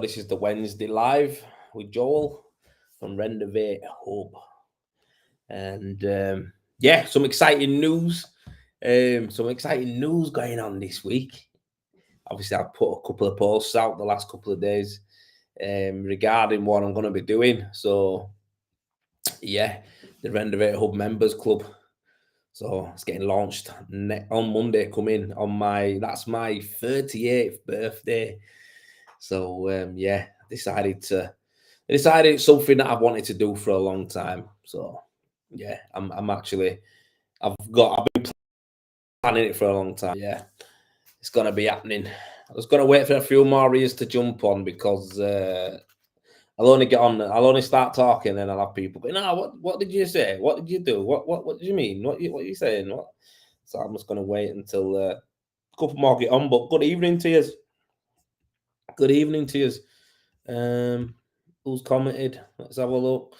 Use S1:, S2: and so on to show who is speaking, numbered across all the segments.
S1: So this is the Wednesday live with Joel from Rendervate Hub. And yeah, some exciting news. Some exciting news going on this week. Obviously, I've put a couple of posts out the last couple of days regarding what I'm going to be doing. So yeah, the Rendervate Hub Members Club. So it's getting launched on Monday. Coming on that's my 38th birthday. So yeah, I decided it's something that I've wanted to do for a long time. So yeah, I've been planning it for a long time. Yeah, it's gonna be happening. I was gonna wait for a few more years to jump on because I'll only start talking, and I'll have people going, "No, what did you say? What did you do? What did you mean? What are you saying? What?" So I'm just gonna wait until a couple more get on. But good evening to you. Good evening to you. Who's commented? Let's have a look.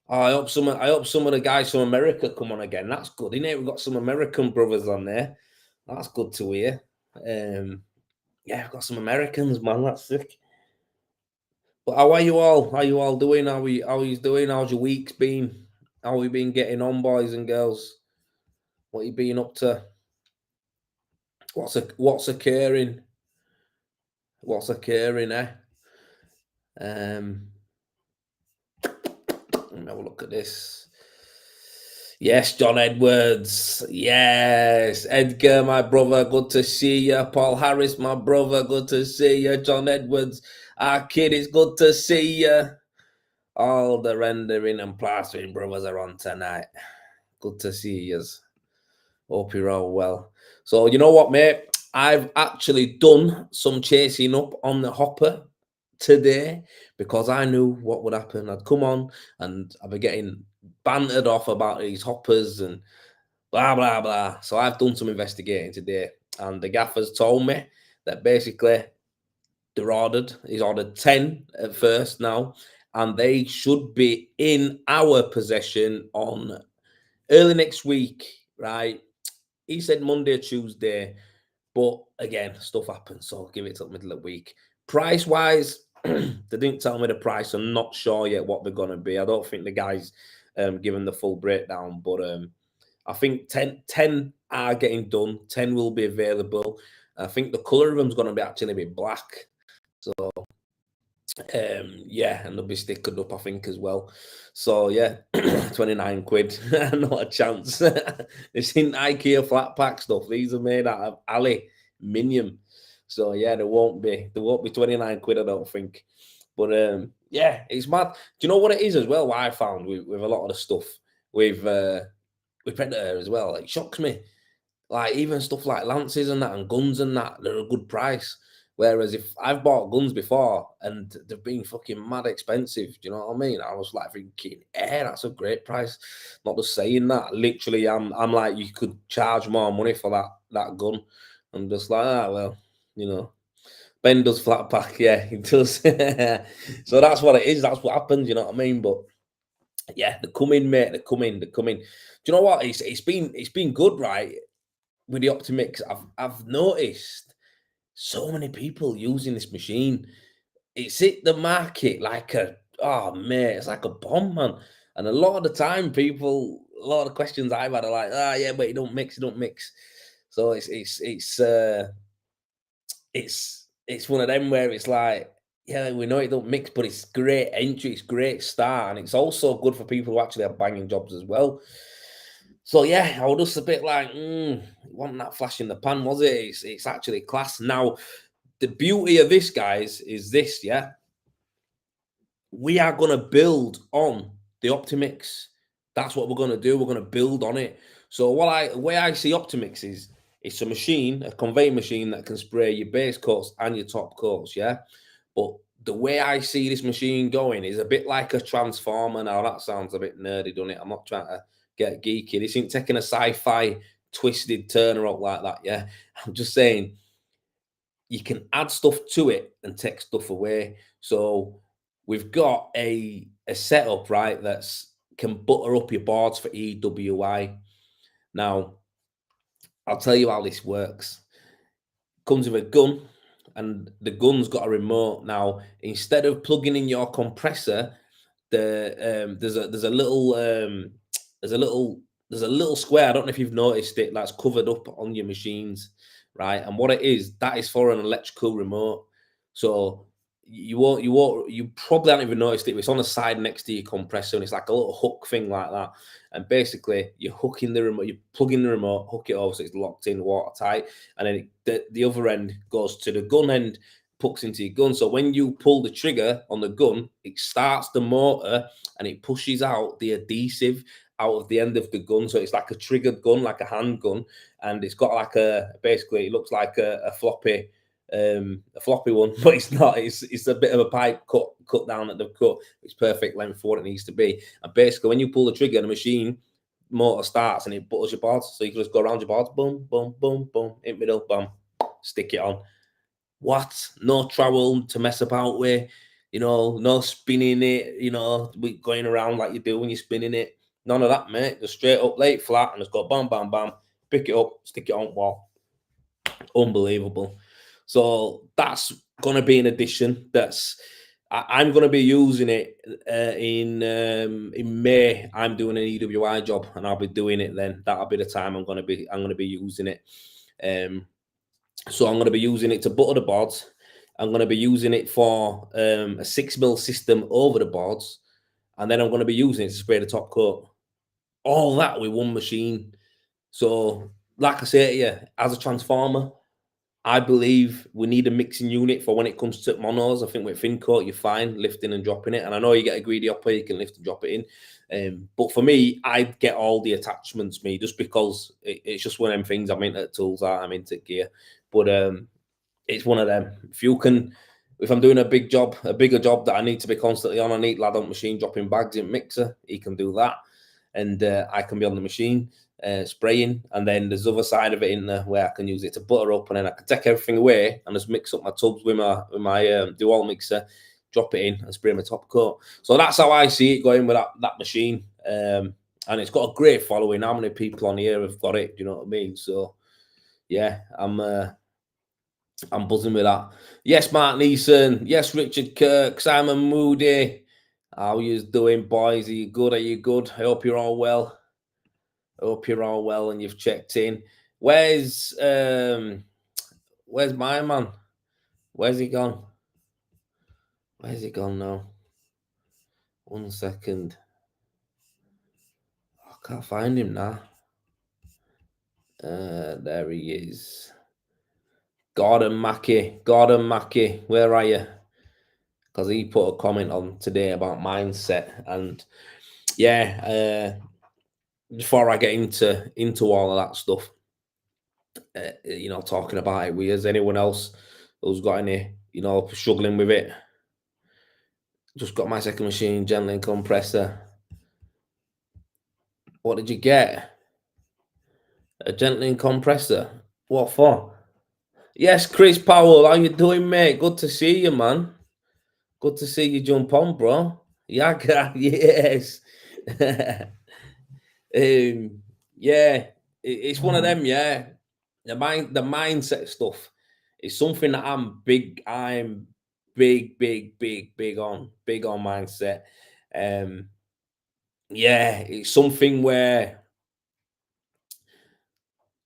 S1: I hope some of the guys from America come on again. That's good, isn't it? We've got some American brothers on there. That's good to hear. Yeah, we've got some Americans, man. That's sick. But how are you all? How you all doing? How are you doing? How's your week's been? How you been getting on, boys and girls? What you been up to? What's occurring? What's occurring, eh? Let me have a look at this. Yes, John Edwards. Yes, Edgar, my brother. Good to see you. Paul Harris, my brother. Good to see you. John Edwards, our kid. It's good to see you. All the rendering and plastering brothers are on tonight. Good to see you. Hope you're all well. So you know what, mate? I've actually done some chasing up on the hopper today because I knew what would happen. I'd come on and I'd be getting bantered off about these hoppers and blah blah blah. So I've done some investigating today, and the gaffers told me that basically he's ordered 10 at first now, and they should be in our possession on early next week, right? He said Monday or Tuesday, but again, stuff happens, so I'll give it till middle of the week. Price wise, they didn't tell me the price. I'm not sure yet what they're going to be. I don't think the guys given the full breakdown, but I think 10 are getting done. 10 will be available. I think the color of them is going to be actually be black. So yeah, and they'll be stickered up, I think, as well. So yeah, 29 quid, not a chance. This ain't IKEA flat pack stuff. These are made out of aluminium. So yeah, there won't be 29 quid, I don't think. But yeah, it's mad. Do you know what it is as well? What I found with a lot of the stuff with Predator as well, it shocks me. Like even stuff like lances and that and guns and that, they're a good price. Whereas if I've bought guns before and they've been fucking mad expensive, do you know what I mean? I was like thinking, that's a great price. Not just saying that. Literally, I'm like, you could charge more money for that gun. I'm just like, well, you know. Ben does flat pack, yeah, he does. So that's what it is. That's what happens, you know what I mean? But yeah, they're coming, mate. They're coming. Do you know what? It's been good, right? With the Optimix, I've noticed so many people using this machine. It's hit the market like it's like a bomb, man. And a lot of the time, a lot of questions I've had are like, yeah, but it don't mix. So it's one of them where it's like, yeah, we know it don't mix, but it's great entry, it's great start, and it's also good for people who actually have banging jobs as well. So yeah, I was just a bit like, it wasn't that flash in the pan, was it? It's actually class. Now, the beauty of this, guys, is this, yeah? We are going to build on the Optimix. That's what we're going to do. We're going to build on it. So the way I see Optimix is, it's a machine, a conveying machine that can spray your base coats and your top coats, yeah? But the way I see this machine going is a bit like a transformer. Now, that sounds a bit nerdy, doesn't it? I'm not trying to get geeky. This ain't taking a sci-fi twisted turner up like that, yeah? I'm just saying you can add stuff to it and take stuff away. So we've got a setup, right, that's can butter up your boards for EWI. Now, I'll tell you how this works. Comes with a gun, and the gun's got a remote. Now, instead of plugging in your compressor, there's a little there's a little there's a little square. I don't know if you've noticed it, that's covered up on your machines, right? And what it is, that is for an electrical remote. So you probably haven't even noticed it, but it's on the side next to your compressor, and it's like a little hook thing like that. And basically, you're hooking the remote, you plug in the remote, hook it over so it's locked in, watertight, and then the other end goes to the gun end, pucks into your gun. So when you pull the trigger on the gun, it starts the motor and it pushes out the adhesive out of the end of the gun. So it's like a triggered gun, like a handgun, and it's got like basically it looks like a floppy one, but it's not. It's a bit of a pipe cut down at the cut. It's perfect length for what it needs to be. And basically, when you pull the trigger, the machine motor starts and it butters your boards. So you can just go around your boards, boom, boom, boom, boom, in middle, boom, stick it on. What? No trowel to mess about with, no spinning it, going around like you do when you're spinning it. None of that, mate. Just straight up, lay it flat, and just go bam, bam, bam, pick it up, stick it on wall. Unbelievable. So that's gonna be an addition. I'm gonna be using it in May. I'm doing an EWI job, and I'll be doing it then. That'll be the time I'm gonna be using it. So I'm going to be using it to butter the boards. I'm going to be using it for a 6mm system over the boards. And then I'm going to be using it to spray the top coat. All that with one machine. So, like I say to you, as a transformer, I believe we need a mixing unit for when it comes to monos. I think with thin coat, you're fine lifting and dropping it. And I know you get a greedy upper, you can lift and drop it in. But for me, I'd get all the attachments, just because it's just one of them things. I'm into tools, I'm into gear. But it's one of them. If I'm doing a bigger job that I need to be constantly on, I need lad on machine dropping bags in mixer. He can do that, and I can be on the machine spraying. And then there's the other side of it in there where I can use it to butter up, and then I can take everything away and just mix up my tubs with my dual mixer, drop it in, and spray my top coat. So that's how I see it going with that machine. And it's got a great following. How many people on here have got it? Do you know what I mean? So yeah, I'm buzzing with that. Yes, Mark Neeson. Yes, Richard Kirk. Simon Moody. How you doing, boys? Are you good? I hope you're all well. And you've checked in. Where's my man? Where's he gone? Where's he gone now? 1 second. I can't find him now. There he is. Gordon Mackey, where are you? Because he put a comment on today about mindset, and yeah, before I get into all of that stuff, talking about it, has anyone else who's got any, struggling with it? Just got my second machine, Gentling compressor. What did you get? A Gentling compressor. What for? Yes, Chris Powell, how you doing, mate? Good to see you, man. Good to see you jump on, bro. Yeah, yes. Yeah, it's one of them. Yeah, the mindset stuff is something that I'm big on mindset. Yeah, it's something where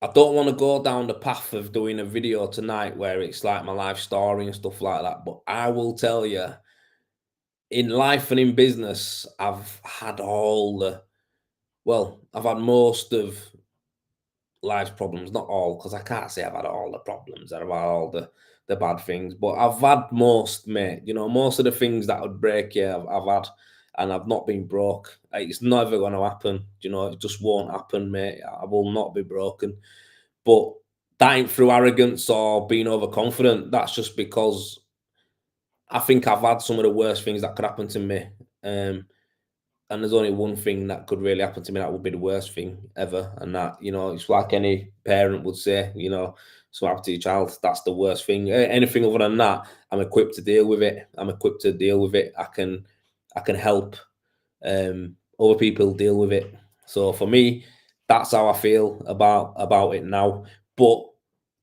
S1: I don't want to go down the path of doing a video tonight where it's like my life story and stuff like that. But I will tell you, in life and in business, I've had I've had most of life's problems, not all, because I can't say I've had all the problems, I've had all the bad things, but I've had most, mate. Most of the things that would break you, I've had, and I've not been broke. It's never going to happen. It just won't happen, mate. I will not be broken. But that ain't through arrogance or being overconfident. That's just because I think I've had some of the worst things that could happen to me. And there's only one thing that could really happen to me that would be the worst thing ever. And that, it's like any parent would say, so happen to your child, that's the worst thing. Anything other than that, I'm equipped to deal with it. I can help other people deal with it. So for me, that's how I feel about it now. But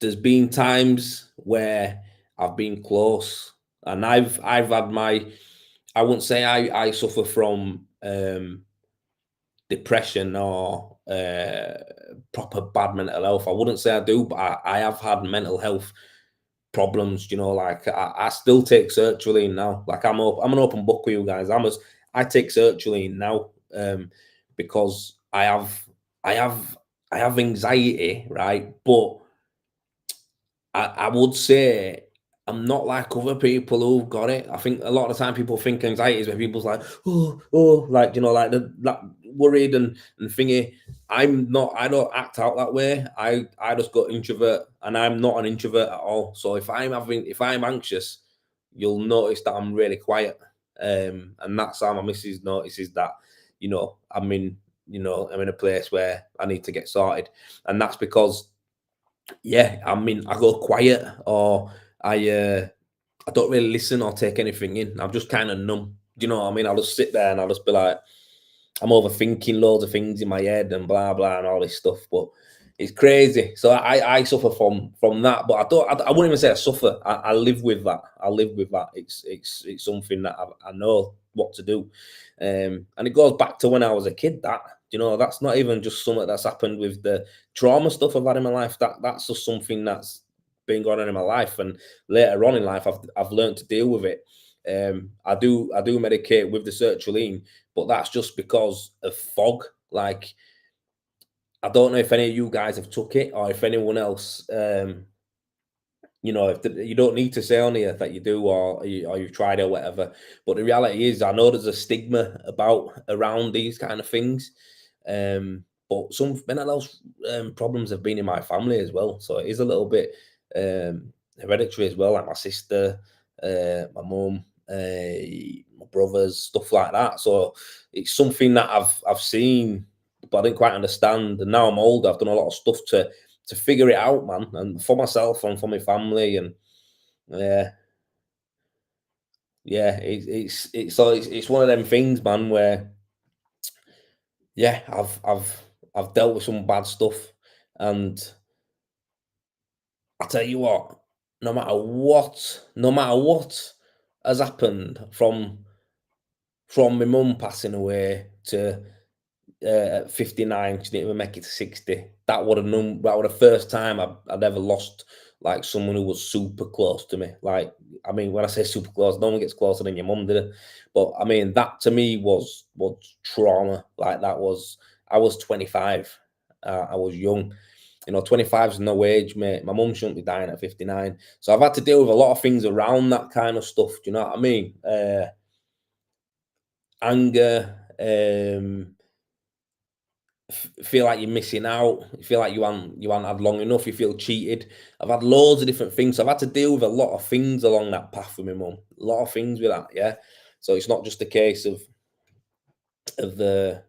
S1: there's been times where I've been close, and I've had my. I wouldn't say I suffer from depression or proper bad mental health. I wouldn't say I do, but I have had mental health problems. You know, like I still take sertraline now. Like I'm an open book with you guys. I take sertraline now because I have I have anxiety, right? But I would say I'm not like other people who've got it. I think a lot of the time people think anxiety is when people's like, like like that worried and thingy. I'm not. I don't act out that way. I just got introvert, and I'm not an introvert at all. So if I'm anxious, you'll notice that I'm really quiet. And that's how my missus notices that. I'm in a place where I need to get sorted, and that's because yeah, I mean, I go quiet or I uh I don't really listen or take anything in. I'm just kind of numb. Do you know what I mean? I'll just sit there and I'll just be like, I'm overthinking loads of things in my head and blah blah and all this stuff. But it's crazy. So I suffer from that. But I wouldn't even say I suffer. I live with that. I live with that. It's something that I know what to do. And it goes back to when I was a kid. That's not even just something that's happened with the trauma stuff I've had in my life. That's just something that's been going on in my life. And later on in life, I've learned to deal with it. I do medicate with the sertraline, but that's just because of fog. Like, I don't know if any of you guys have took it or if anyone else, you don't need to say on here that you do or you've tried it or whatever. But the reality is, I know there's a stigma around these kind of things. But some mental health problems have been in my family as well, so it is a little bit hereditary as well. Like my sister, my mum, my brothers, stuff like that. So it's something that I've seen, but I didn't quite understand. And now I'm older, I've done a lot of stuff to figure it out, man, and for myself and for my family. And yeah, yeah, it's one of them things, man, where yeah, I've dealt with some bad stuff, and I tell you what, no matter what has happened from my mum passing away to at 59, she didn't even make it to 60. That was the first time I'd ever lost like someone who was super close to me. Like, I mean, when I say super close, no one gets closer than your mum, did it? But I mean, that to me was trauma. Like, I was 25. I was young. 25 is no age, mate. My mum shouldn't be dying at 59. So I've had to deal with a lot of things around that kind of stuff. Do you know what I mean? Anger, feel like you're missing out. You feel like you haven't had long enough. You feel cheated. I've had loads of different things. So I've had to deal with a lot of things along that path with my mum. A lot of things with that, yeah. So it's not just a case of the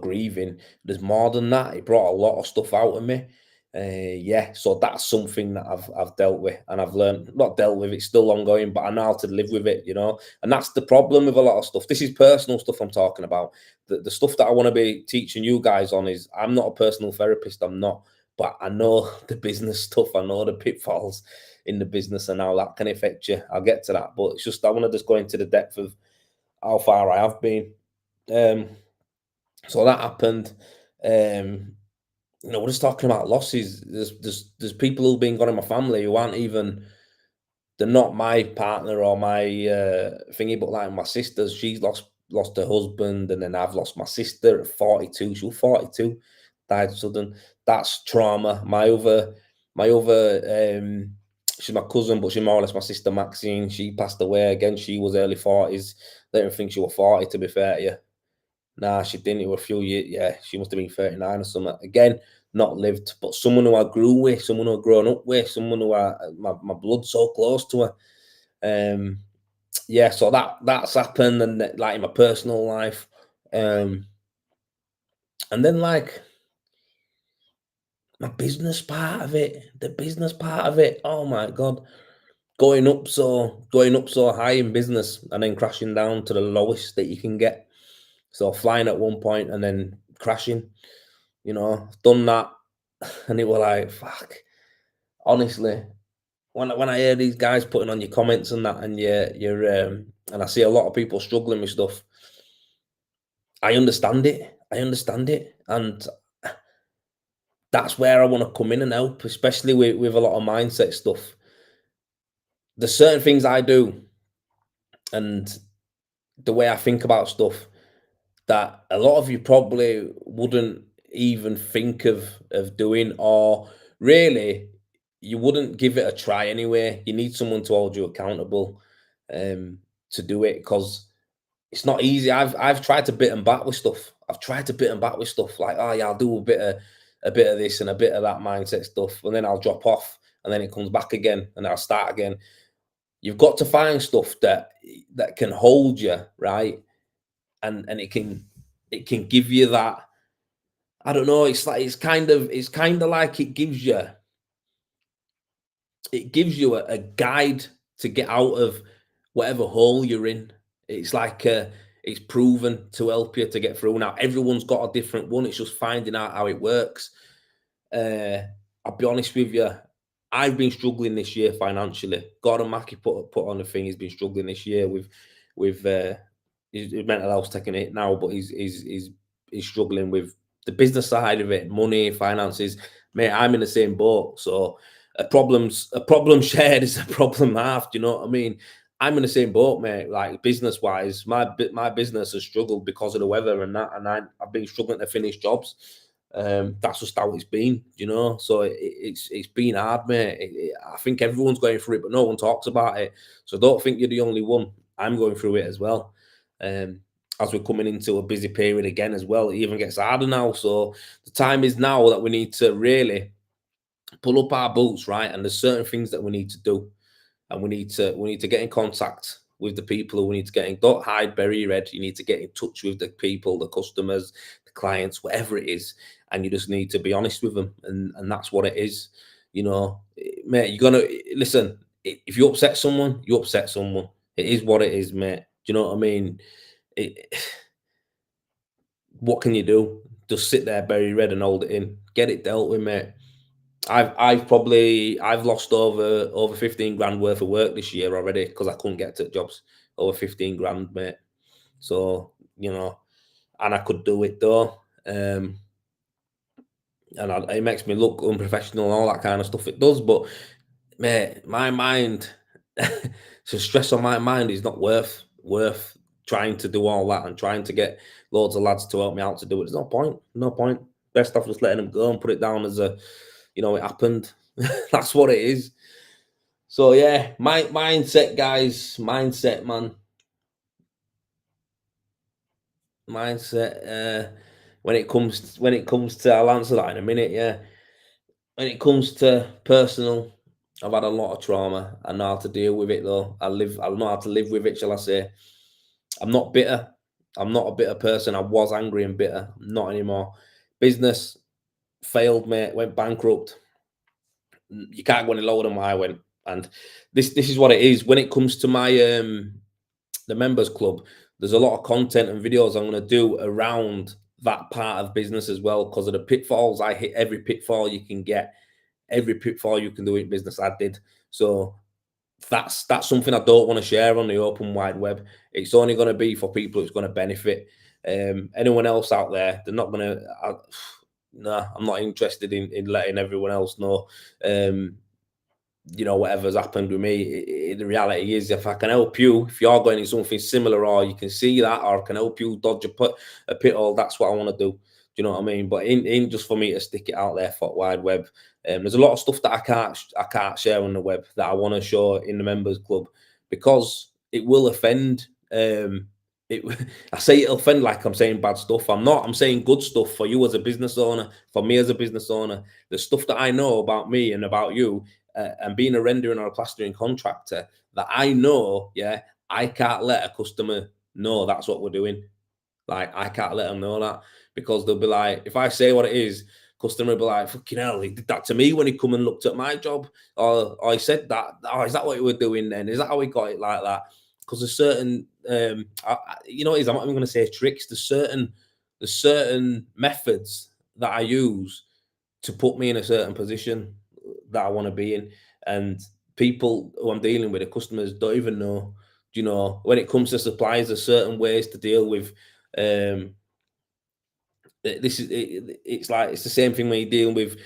S1: grieving. There's more than that. It brought a lot of stuff out of me. Yeah, so that's something that I've dealt with, and I've learned, not dealt with, it's still ongoing, but I know how to live with it. And that's the problem with a lot of stuff. This is personal stuff I'm talking about. The stuff that I want to be teaching you guys on is, I'm not a personal therapist, I'm not, but I know the business stuff. I know the pitfalls in the business and how that can affect you. I'll get to that, but it's just, I want to just go into the depth of how far I have been. um so that happened. We're just talking about losses. There's people who've been gone in my family who aren't even, they're not my partner or my thingy, but like my sister's, she's lost her husband, and then I've lost my sister at 42. She was 42, died sudden. That's trauma. My other she's my cousin, but she's more or less my sister Maxine. She passed away again. She was early 40s. They didn't think she was 40, to be fair to you. Nah, she didn't. It was a few years. Yeah, she must have been 39 or something. Again, not lived, but someone who I grew with, someone who I grown up with, someone who my blood's so close to her. Yeah, so that's happened, and like in my personal life. And then like the business part of it. Oh my god, going up so high in business and then crashing down to the lowest that you can get. So flying at one point and then crashing. Done that, and it was like, fuck. Honestly, when I hear these guys putting on your comments and that, and and I see a lot of people struggling with stuff, I understand it. I understand it, and that's where I want to come in and help, especially with a lot of mindset stuff. There's certain things I do and the way I think about stuff that a lot of you probably wouldn't even think of doing, or really you wouldn't give it a try anyway. You need someone to hold you accountable to do it, because it's not easy. I've tried to bit and bat with stuff. I've tried to bit and bat with stuff like, oh yeah, I'll do a bit of this and a bit of that mindset stuff, and then I'll drop off, and then it comes back again, and I'll start again. You've got to find stuff that can hold you, right? And it can give you that. I don't know. It's like it's kind of like it gives you a guide to get out of whatever hole you're in. It's like it's proven to help you to get through. Now everyone's got a different one. It's just finding out how it works. Uh, I'll be honest with you. I've been struggling this year financially. Gordon Mackey put on the thing. He's been struggling this year with his mental health's taking it now, but he's struggling with the business side of it, money, finances. Mate, I'm in the same boat. So a problem shared is a problem halved. You know what I mean? I'm in the same boat, mate. Like business wise, my business has struggled because of the weather and that, and I've been struggling to finish jobs. That's just how it's been, you know. So it's been hard, mate. I think everyone's going through it, but no one talks about it. So don't think you're the only one. I'm going through it as well. Um, as we're coming into a busy period again as well, it even gets harder now. So the time is now that we need to really pull up our boots, right? And there's certain things that we need to do, and we need to get in contact with the people who we need to get in. Don't hide, bury your head. You need to get in touch with the people, the customers, the clients, whatever it is, and you just need to be honest with them, and that's what it is. You know, mate, you're gonna listen. If you upset someone, you upset someone. It is what it is, mate. Do you know what I mean? It, what can you do? Just sit there, bury your head, and hold it in. Get it dealt with, mate. I've lost over 15 grand worth of work this year already because I couldn't get to jobs. Over 15 grand, mate. So, and I could do it though. It makes me look unprofessional and all that kind of stuff. It does, but mate, my mind, the stress on my mind is not worth trying to do all that and trying to get loads of lads to help me out to do it. There's no point. No point. Best off just letting them go and put it down as it happened. That's what it is. So yeah, my mindset, guys, mindset, man, mindset. When it comes to, I'll answer that in a minute. Yeah, when it comes to personal, I've had a lot of trauma. I know how to deal with it though. I know how to live with it. Shall I say? I'm not bitter. I'm not a bitter person. I was angry and bitter. I'm not anymore. Business failed, mate. Went bankrupt. You can't go any lower than where I went. And this is what it is. When it comes to my the members club, there's a lot of content and videos I'm going to do around that part of business as well, because of the pitfalls. I hit every pitfall you can get, every pitfall you can do in business. I did. So that's something I don't want to share on the open wide web. It's only going to be for people it's going to benefit. Anyone else out there, they're not going to. Nah, I'm not interested in letting everyone else know. Whatever's happened with me. The reality is, if I can help you, if you're going in something similar, or you can see that, or I can help you dodge a pit that's what I want to do. Do you know what I mean? But in just for me to stick it out there for wide web. There's a lot of stuff that I can't share on the web that I want to show in the members club, because it will offend. It, I say it'll offend like I'm saying bad stuff. I'm not. I'm saying good stuff for you as a business owner, for me as a business owner. The stuff that I know about me and about you, and being a rendering or a plastering contractor, that I know, yeah, I can't let a customer know that's what we're doing. Like, I can't let them know that, because they'll be like, if I say what it is, customer will be like, fucking hell, he did that to me when he come and looked at my job. Or he said that. Oh, is that what we're doing then? Is that how we got it like that? Because there's certain, what it is, I'm not even going to say tricks. There's certain methods that I use to put me in a certain position that I want to be in. And people who I'm dealing with, the customers don't even know. You know, when it comes to suppliers, there's certain ways to deal with. Um, this is it's like it's the same thing when you're dealing with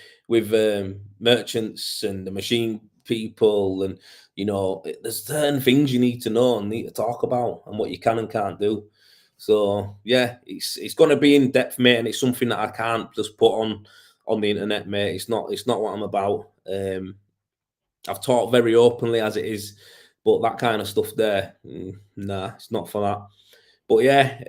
S1: merchants and the machine people, and there's certain things you need to know and need to talk about, and what you can and can't do. So yeah, it's going to be in depth, mate, and it's something that I can't just put on the internet, mate. It's not what I'm about. I've talked very openly as it is, but that kind of stuff there, nah, it's not for that. But yeah,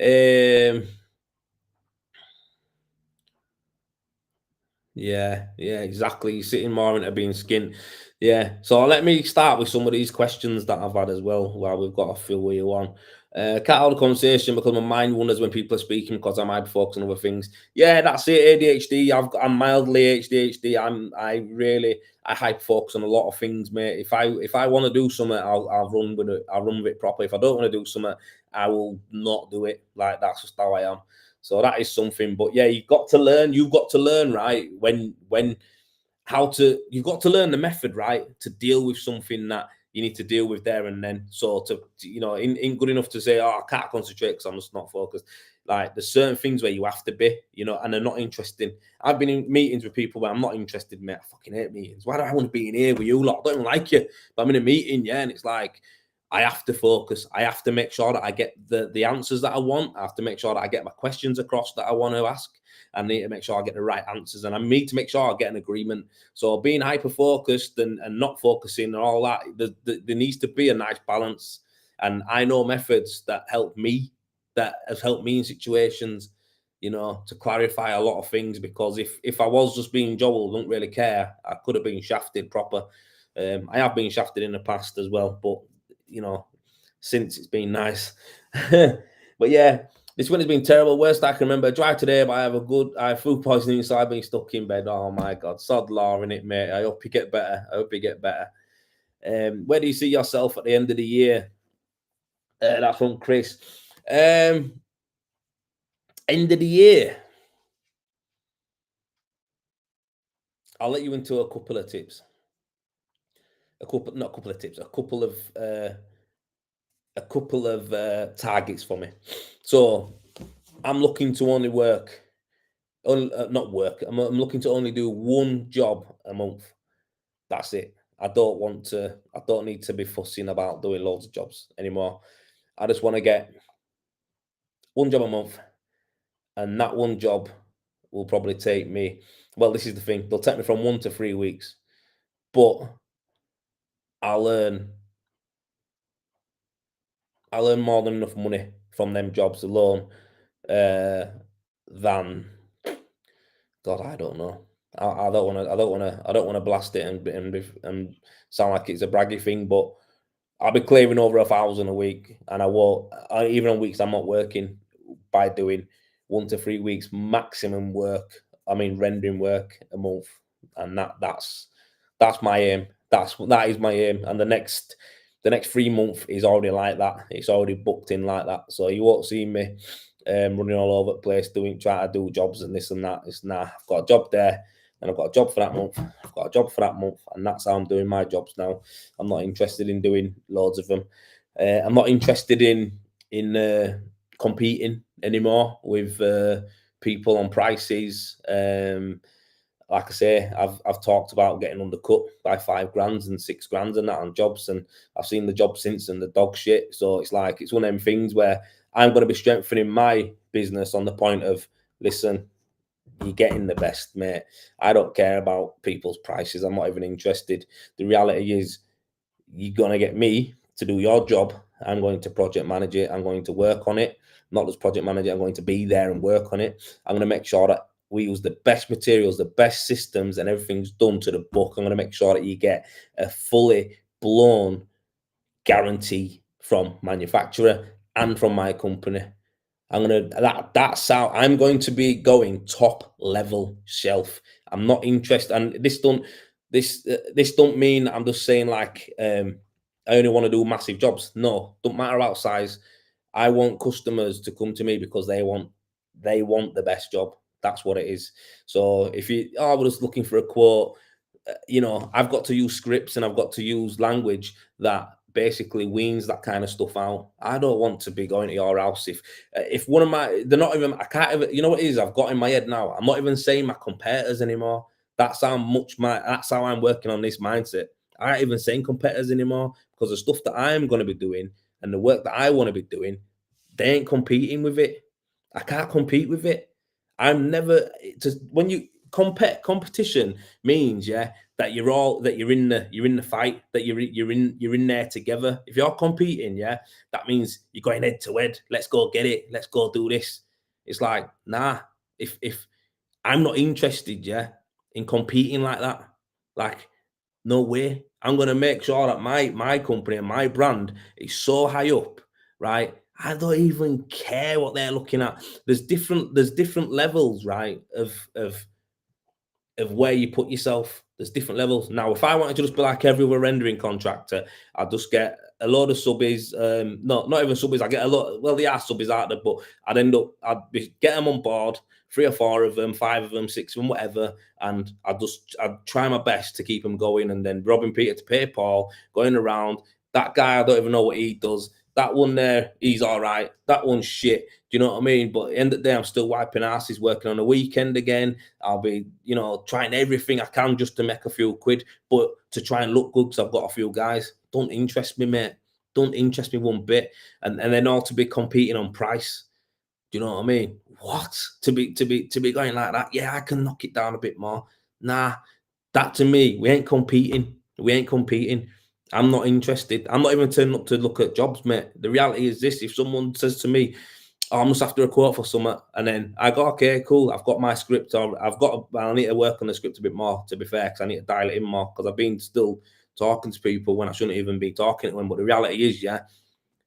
S1: yeah, exactly. You're sitting more into being skint. Yeah. So let me start with some of these questions that I've had as well while we've got a full wheel on. Can't hold a conversation because my mind wanders when people are speaking because I might focus on other things. Yeah, that's it. ADHD. I'm mildly ADHD. I hyper focus on a lot of things, mate. If I want to do something, I'll run with it. I'll run with it properly. If I don't want to do something, I will not do it. Like that's just how I am. So that is something. But yeah, you've got to learn. You've got to learn, right? When how to you've got to learn the method, right, to deal with something that you need to deal with there and then. So in good enough to say, oh, I can't concentrate because I'm just not focused. Like there's certain things where you have to be, and they're not interesting. I've been in meetings with people where I'm not interested, mate. I fucking hate meetings. Why do I want to be in here with you lot? I don't even like you. But I'm in a meeting, yeah, and it's like I have to focus. I have to make sure that I get the answers that I want. I have to make sure that I get my questions across that I want to ask. I need to make sure I get the right answers, and I need to make sure I get an agreement. So being hyper focused and not focusing and all that, there needs to be a nice balance. And I know methods that has helped me in situations, to clarify a lot of things. Because if I was just being Joel, don't really care, I could have been shafted proper. I have been shafted in the past as well, but you know, since it's been nice. But yeah, this winter's been terrible. Worst I can remember. Drive today, but I have food poisoning, so I've been stuck in bed. Oh my god, sod law in it, mate. I hope you get better. I hope you get better. Where do you see yourself at the end of the year? That's from Chris. Um, End of the year. I'll let you into a couple of tips. Not a couple of tips. A couple of targets for me. So I'm looking to only work, not work. I'm looking to only do one job a month. That's it. I don't want to. I don't need to be fussing about doing loads of jobs anymore. I just want to get one job a month, and that one job will probably take me. Well, this is the thing. They'll take me from 1 to 3 weeks, but I'll earn. I'll earn more than enough money from them jobs alone, uh, than God. I don't know. I don't want to. I don't want to. I don't want to blast it and sound like it's a braggy thing, but I'll be clearing over 1,000 a week, and I won't. Even on weeks I'm not working, by doing 1 to 3 weeks maximum work. I mean, rendering work a month, and that's my aim. That is my aim, and the next 3 months is already like that. It's already booked in like that. So you won't see me running all over the place trying to do jobs and this and that. It's nah. I've got a job there, and I've got a job for that month. I've got a job for that month, and that's how I'm doing my jobs now. I'm not interested in doing loads of them. I'm not interested in competing anymore with people on prices. Like I say, I've talked about getting undercut by 5 grand and 6 grand and that on jobs, and I've seen the job since and the dog shit. So it's like it's one of them things where I'm going to be strengthening my business on the point of, listen, you're getting the best, mate. I don't care about people's prices. I'm not even interested. The reality is, you're going to get me to do your job. I'm going to project manage it. I'm going to work on it. Not just project manager, I'm going to be there and work on it. I'm going to make sure that we use the best materials, the best systems, and everything's done to the book. I'm going to make sure that you get a fully blown guarantee from manufacturer and from my company. That's how I'm going to be going top level shelf. I'm not interested, and this don't mean I'm just saying like I only want to do massive jobs. No, don't matter about size. I want customers to come to me because they want the best job. That's what it is. So if we're just looking for a quote, I've got to use scripts and I've got to use language that basically weans that kind of stuff out. I don't want to be going to your house if one of my they're not even I can't even you know what it is I've got in my head now. I'm not even saying my competitors anymore. That's how I'm working on this mindset. I ain't even saying competitors anymore because the stuff that I'm going to be doing and the work that I want to be doing, they ain't competing with it. I can't compete with it. I'm never just when you competition means that you're in the fight, that you're in there together. If you're competing, that means you're going head to head. Let's go get it. Let's go do this. It's like, nah, if I'm not interested, in competing like that, like no way. I'm gonna make sure that my company and my brand is so high up, right? I don't even care what they're looking at. There's different levels, right, of where you put yourself. There's different levels. Now, if I wanted to just be like every other rendering contractor, I'd just get a load of subbies. No, not even subbies. I get a lot. Well, they are subbies out there, but get them on board, 3 or 4 of them, 5 of them, 6 of them, whatever, and I'd try my best to keep them going. And then robbing Peter to pay Paul, going around. That guy, I don't even know what he does. That one there, he's all right. That one's shit. Do you know what I mean? But at the end of the day, I'm still wiping asses, working on a weekend again. I'll be, trying everything I can just to make a few quid, but to try and look good because I've got a few guys. Don't interest me, mate. Don't interest me one bit. And then all to be competing on price. Do you know what I mean? What? To be going like that? Yeah, I can knock it down a bit more. Nah, that to me, we ain't competing. We ain't competing. I'm not interested. I'm not even turning up to look at jobs, mate. The reality is this: if someone says to me, "Oh, I must have to quote for something," and then I go, "Okay, cool. I've got my script, or I need to work on the script a bit more. To be fair, because I need to dial it in more because I've been still talking to people when I shouldn't even be talking to them. But the reality is,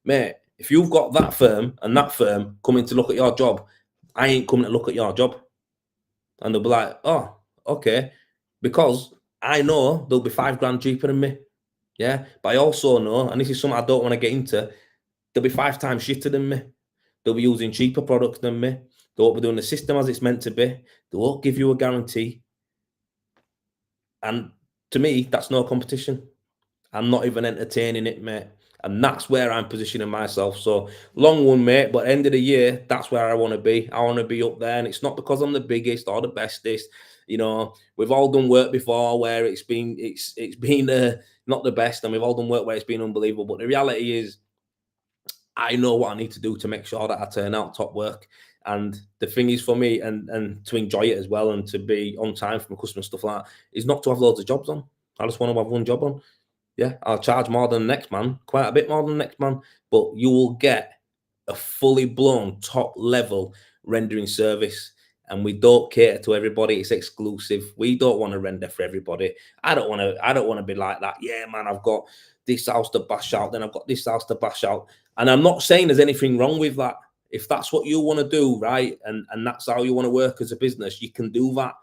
S1: mate, if you've got that firm and that firm coming to look at your job, I ain't coming to look at your job, and they'll be like, "Oh, okay," because I know they'll be 5 grand cheaper than me. Yeah, but I also know, and this is something I don't want to get into, they'll be 5 times shitter than me. They'll be using cheaper products than me. They won't be doing the system as it's meant to be. They won't give you a guarantee. And to me, that's no competition. I'm not even entertaining it, mate. And that's where I'm positioning myself. So long one, mate. But end of the year, that's where I want to be. I want to be up there. And it's not because I'm the biggest or the bestest. We've all done work before where it's been not the best, and we've all done work where it's been unbelievable. But the reality is, I know what I need to do to make sure that I turn out top work. And the thing is for me, and to enjoy it as well, and to be on time for my customer stuff like that, is not to have loads of jobs on. I just want to have one job on. Yeah, I'll charge more than the next man, quite a bit more than the next man, but you will get a fully blown top level rendering service. And we don't cater to everybody. It's exclusive. We don't want to render for everybody. I don't want to be like that. Yeah, man, I've got this house to bash out, then I've got this house to bash out. And I'm not saying there's anything wrong with that. If that's what you want to do, right? And that's how you want to work as a business, you can do that,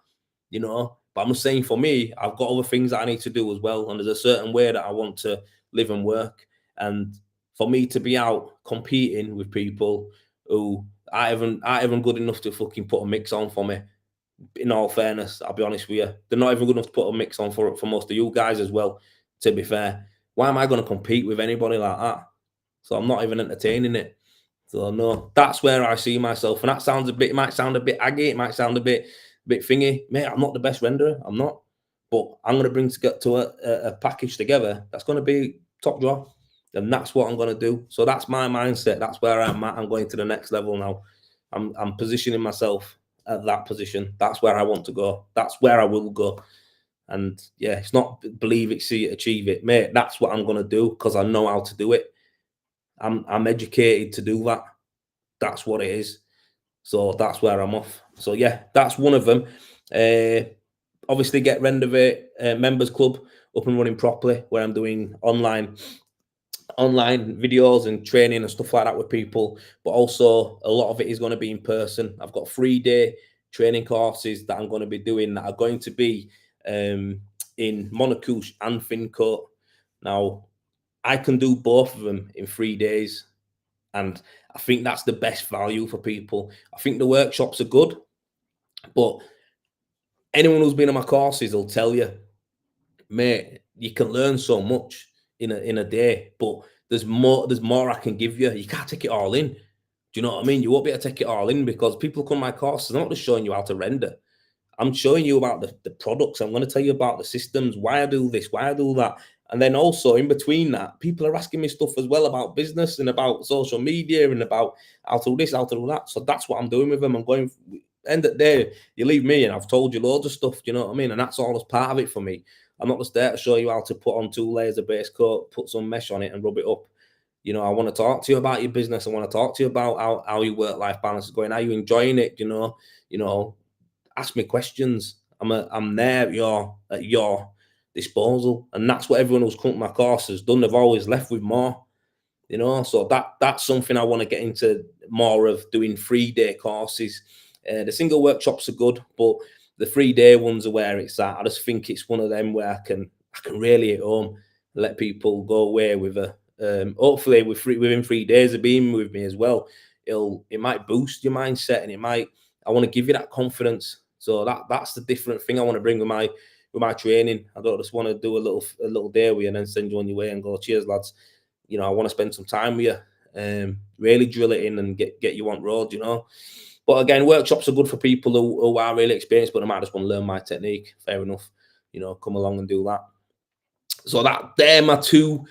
S1: But I'm saying for me, I've got other things that I need to do as well. And there's a certain way that I want to live and work. And for me to be out competing with people who aren't even good enough to fucking put a mix on for me. In all fairness, I'll be honest with you, they're not even good enough to put a mix on for most of you guys as well. To be fair, why am I going to compete with anybody like that? So I'm not even entertaining it. So no, that's where I see myself, and that sounds it might sound a bit aggy, it might sound a bit thingy, mate. I'm not the best renderer, I'm not, but I'm going to bring to a package together that's going to be top draw. And that's what I'm going to do. So that's my mindset. That's where I'm at. I'm going to the next level now. I'm positioning myself at that position. That's where I want to go. That's where I will go. And yeah, it's not believe it, see it, achieve it, mate. That's what I'm going to do because I know how to do it. I'm educated to do that. That's what it is. So that's where I'm off. So yeah, that's one of them. Obviously, get Rendervate Members Club up and running properly, where I'm doing online videos and training and stuff like that with people, but also a lot of it is going to be in person. I've got 3-day training courses that I'm going to be doing that are going to be in Monocouche and Fincoat. Now, I can do both of them in 3 days, and I think that's the best value for people. I think the workshops are good, but anyone who's been on my courses will tell you mate, you can learn so much in a day, but there's more I can give you. You can't take it all in. Do you know what I mean? You won't be able to take it all in because people come to my courses, they're not just showing you how to render. I'm showing you about the products. I'm going to tell you about the systems, why I do this, why I do that. And then also in between that, people are asking me stuff as well about business and about social media and about how to do this, how to do that. So that's what I'm doing with them. I'm going, end of the day, you leave me and I've told you loads of stuff, do you know what I mean? And that's all as part of it for me. I'm not just there to show you how to put on 2 layers of base coat, put some mesh on it and rub it up. I want to talk to you about your business. I want to talk to you about how your work-life balance is going, how you enjoying it, ask me questions. I'm there at your disposal, and that's what everyone who's come to my course has done. They've always left with more, So that's something I want to get into more of, doing 3-day courses. The single workshops are good, but the 3-day ones are where it's at. I just think it's one of them where I can really hit home, let people go away with a hopefully within 3 days of being with me as well. It might boost your mindset, and I want to give you that confidence. So that's the different thing I want to bring with my training. I don't just want to do a little day with you and then send you on your way and go, cheers lads. I want to spend some time with you, really drill it in and get you on road. But again, workshops are good for people who are really experienced, but they might just want to learn my technique. Fair enough. Come along and do that. So they're my two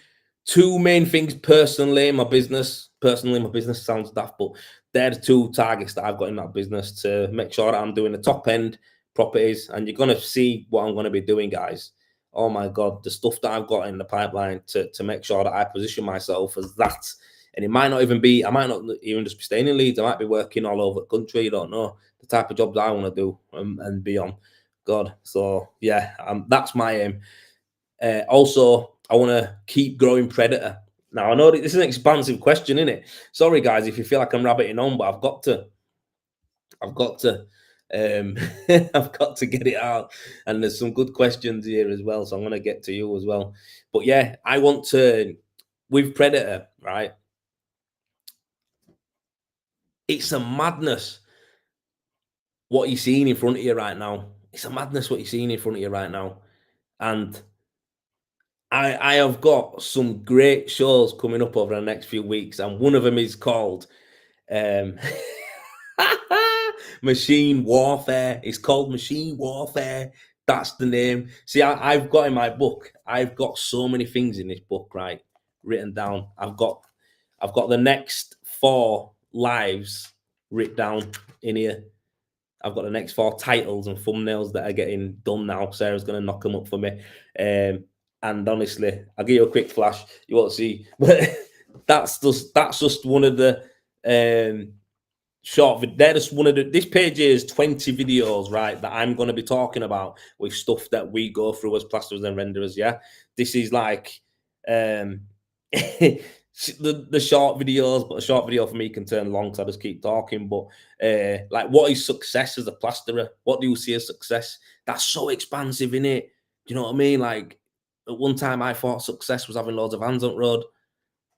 S1: main things. Personally, my business sounds daft, but they're the two targets that I've got in that business, to make sure that I'm doing the top end properties. And you're going to see what I'm going to be doing, guys. Oh my God, the stuff that I've got in the pipeline to make sure that I position myself as that. And I might not even just be staying in Leeds. I might be working all over the country. You don't know the type of jobs I want to do and be on. God. So yeah, that's my aim. Also, I want to keep growing Predator. Now, I know this is an expansive question, isn't it? Sorry, guys, if you feel like I'm rabbiting on, but I've got to, I've got to get it out. And there's some good questions here as well, so I'm going to get to you as well. But yeah, I want to, with Predator, right? It's a madness what you're seeing in front of you right now. It's a madness what you're seeing in front of you right now. And I have got some great shows coming up over the next few weeks, and one of them is called um, Machine Warfare. It's called Machine Warfare. That's the name. See, I've got in my book, I've got so many things in this book, right, written down. I've got the next 4 lives written down in here. I've got the next 4 titles and thumbnails that are getting done now. Sarah's going to knock them up for me. And honestly, I'll give you a quick flash. You won't see, but that's just one of the short. They're just one of this page is 20 videos, right, that I'm going to be talking about with stuff that we go through as plasterers and renderers. Yeah, this is like the short videos, but a short video for me can turn long, so I just keep talking. But like, what is success as a plasterer? What do you see as success? That's so expansive, in it. Do you know what I mean? Like, at one time I thought success was having loads of hands on road,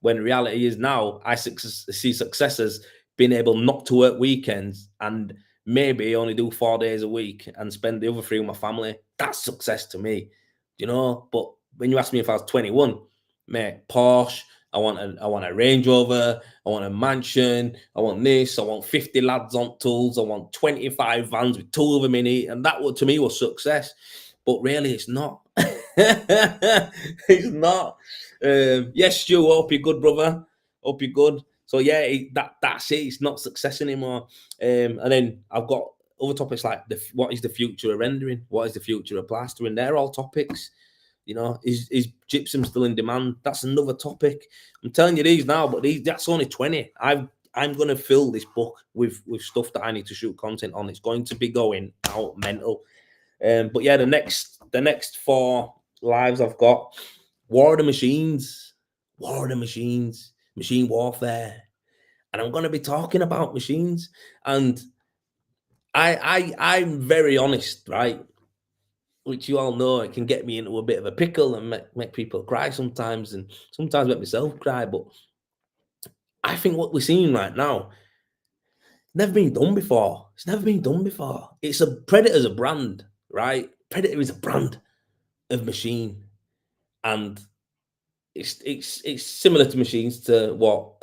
S1: when reality is now I see success as being able not to work weekends and maybe only do 4 days a week and spend the other 3 with my family. That's success to me, But when you ask me if I was 21, mate, Porsche, I want a Range Rover, I want a mansion, I want this, I want 50 lads on tools, I want 25 vans with 2 of them in it, and that to me was success. But really, it's not. It's not. Yes, Stu, hope you're good, brother. Hope you're good. So yeah, that's it. It's not success anymore. And then I've got other topics like what is the future of rendering? What is the future of plastering? They're all topics. Is gypsum still in demand? That's another topic. I'm telling you these now, but that's only 20. I'm going to fill this book with stuff that I need to shoot content on. It's going to be going out mental. But yeah, the next 4 lives I've got: War of the Machines, Machine Warfare, and I'm going to be talking about machines. And I'm very honest, right? Which you all know, it can get me into a bit of a pickle and make people cry sometimes, and sometimes make myself cry. But I think what we're seeing right now, never been done before. It's never been done before. Predator's a brand, right? Predator is a brand of machine. and it's similar to machines to what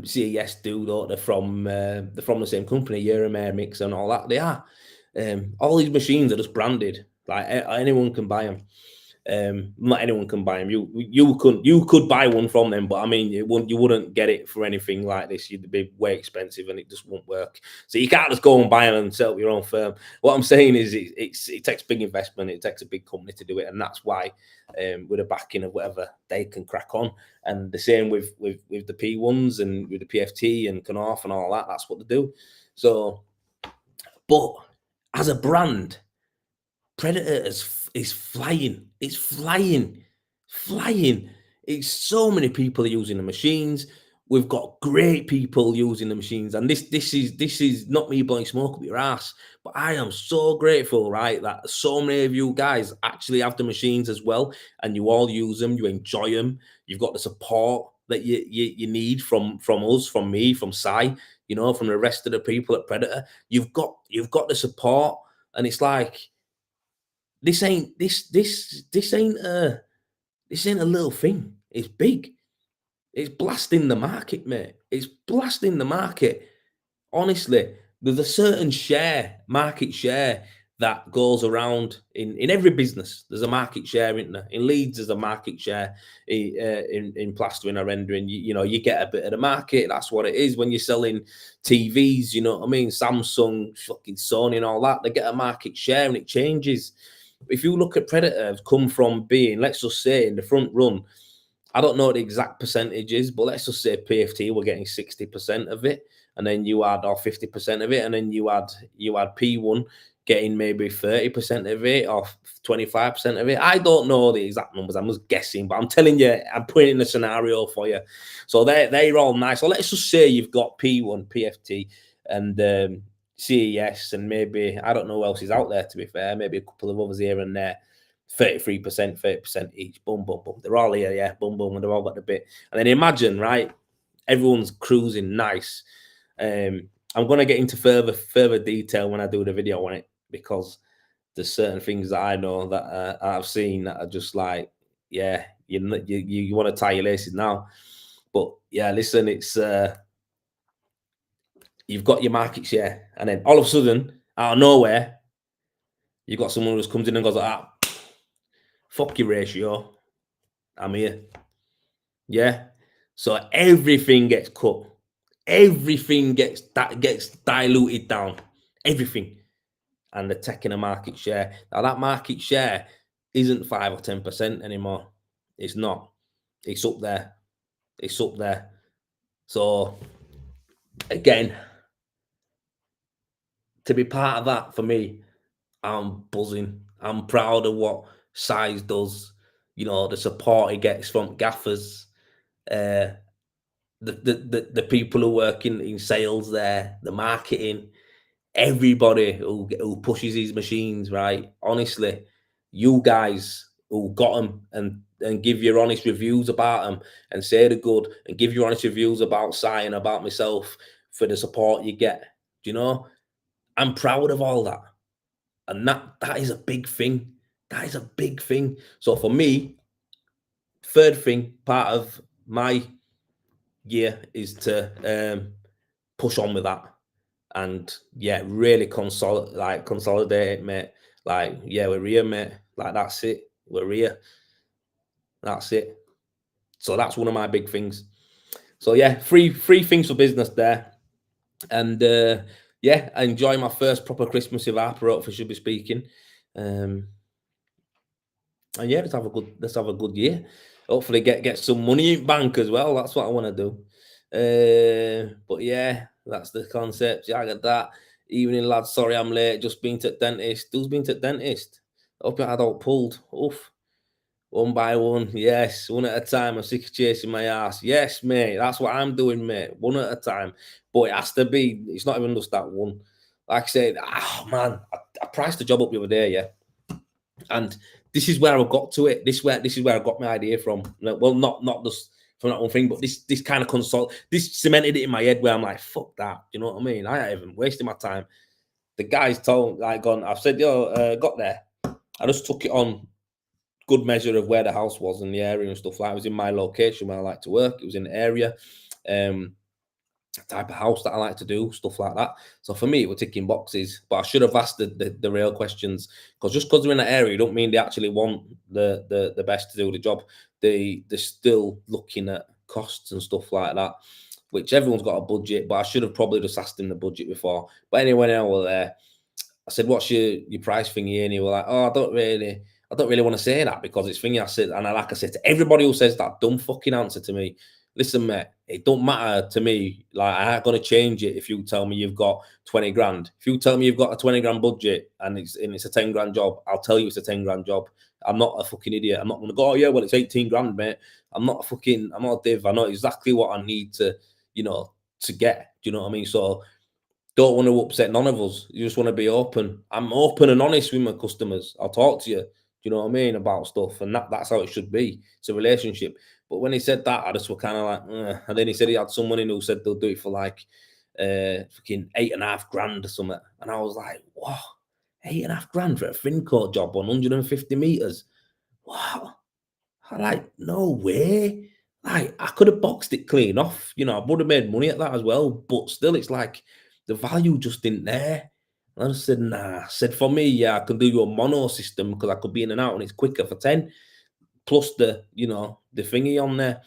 S1: CES do, don't they? They're from the same company, Euromair Mix and all that. They are. All these machines are just branded. Like anyone can buy them. Not anyone can buy them. You could buy one from them, but I mean, you wouldn't get it for anything like this. You'd be way expensive, and it just won't work. So you can't just go and buy them and set up your own firm. What I'm saying is, it takes big investment. It takes a big company to do it, and that's why, with the backing of whatever, they can crack on. And the same with the P1s and with the PFT and Knauf and all that. That's what they do. So, but as a brand, Predator is flying. It's flying. It's so many people are using the machines. We've got great people using the machines, and this is not me blowing smoke up your ass, but I am so grateful, right, that so many of you guys actually have the machines as well, and you all use them, you enjoy them, you've got the support that you need from us, from me, from Sai, you know, from the rest of the people at Predator. You've got the support, and it's like this ain't a little thing. It's big. It's blasting the market, mate. It's blasting the market. Honestly, there's a certain market share that goes around in every business. There's a market share, isn't there? In Leeds, there's a market share in plastering or rendering. You know, you get a bit of the market. That's what it is when you're selling TVs. You know what I mean? Samsung, fucking Sony, and all that. They get a market share, and it changes. If you look at Predator, come from being, let's just say, in the front run, I don't know what the exact percentage is, but let's just say PFT were getting 60% of it, and then you had or 50% of it, and then you had P1 getting maybe 30% of it or 25% of it. I don't know the exact numbers. I'm just guessing, but I'm telling you, I'm putting in a scenario for you. So they're all nice. So let's just say you've got P1, PFT, and CES, and maybe I don't know who else is out there. To be fair, maybe a couple of others here and there. 33%, 30% each. Boom, boom, boom. They're all here, yeah. Boom, boom, and they've all got the bit. And then imagine, right? Everyone's cruising nice. I'm going to get into further detail when I do the video on it, because there's certain things that I know that I've seen that are just like, yeah, you want to tie your laces now. But yeah, listen, it's you've got your market share, and then all of a sudden, out of nowhere, you've got someone who just comes in and goes like, ah, fuck your ratio, I'm here. Yeah. So everything gets cut. Everything gets diluted down. Everything. And they're taking a market share. Now that market share isn't 5 or 10% anymore. It's not. It's up there. It's up there. So again, to be part of that, for me, I'm buzzing. I'm proud of what Size does. You know, the support he gets from gaffers, the people who work in sales there, the marketing, everybody who pushes these machines, right? Honestly, you guys who got them and give your honest reviews about them and say the good and give your honest reviews about Sai and about myself for the support you get. Do you know? I'm proud of all that. And that is a big thing. That is a big thing. So for me, third thing, part of my year is to push on with that, and yeah, really consolidate it, mate. Like, yeah, we're here, mate. Like, that's it. We're here. That's it. So that's one of my big things. So yeah, three things for business there. And yeah, I enjoy my first proper Christmas with Harper, officially speaking. And yeah, let's have a good year. Hopefully get some money in bank as well. That's what I want to do. But yeah, that's the concept. Yeah, I got that. Evening, lads. Sorry I'm late. Just been to the dentist. Who's been to the dentist? Hope I don't pulled. Oof. One by one. Yes, one at a time. I'm sick of chasing my ass. Yes, mate. That's what I'm doing, mate. One at a time. But it has to be. It's not even just that one. Like I said, oh man, I priced the job up the other day, yeah. And this is where I got to it. This is where I got my idea from. Well, not just from that one thing, but this kind of this cemented it in my head where I'm like, fuck that. You know what I mean? I ain't even wasting my time. The guys told, like, I've said, yo, got there. I just took it on good measure of where the house was in the area and stuff like that. It was in my location where I like to work. It was in the area. Type of house that I like to do, stuff like that. So for me, it was ticking boxes. But I should have asked the real questions, because just because they're in that area, don't mean they actually want the best to do the job. They're still looking at costs and stuff like that, which everyone's got a budget. But I should have probably just asked him the budget before. But anyway, now we're there. I said, "What's your price thingy?" And he was like, "Oh, I don't really want to say that because it's thingy." I said, and like I said to everybody who says that, dumb fucking answer to me. Listen, mate, it don't matter to me. Like, I ain't gonna change it if you tell me you've got 20 grand. If you tell me you've got a 20 grand budget and it's a 10 grand job, I'll tell you it's a 10 grand job. I'm not a fucking idiot. I'm not gonna go, "Oh yeah, well it's 18 grand, mate." I'm not a div. I know exactly what I need to, to get. Do you know what I mean? So don't want to upset none of us. You just want to be open. I'm open and honest with my customers. I'll talk to you. Do you know what I mean, about stuff? And that's how it should be. It's a relationship. But when he said that, I just were kind of like, "Ugh." And then he said he had someone in who said they'll do it for like fucking 8.5 grand or something. And I was like, wow, 8.5 grand for a Fincoat job on 150 meters. Wow. I like, no way. Like, I could have boxed it clean off. I would have made money at that as well. But still, it's like the value just isn't there. And I said, nah. I said, for me, yeah, I can do your mono system because I could be in and out and it's quicker for 10. Plus the thingy on there.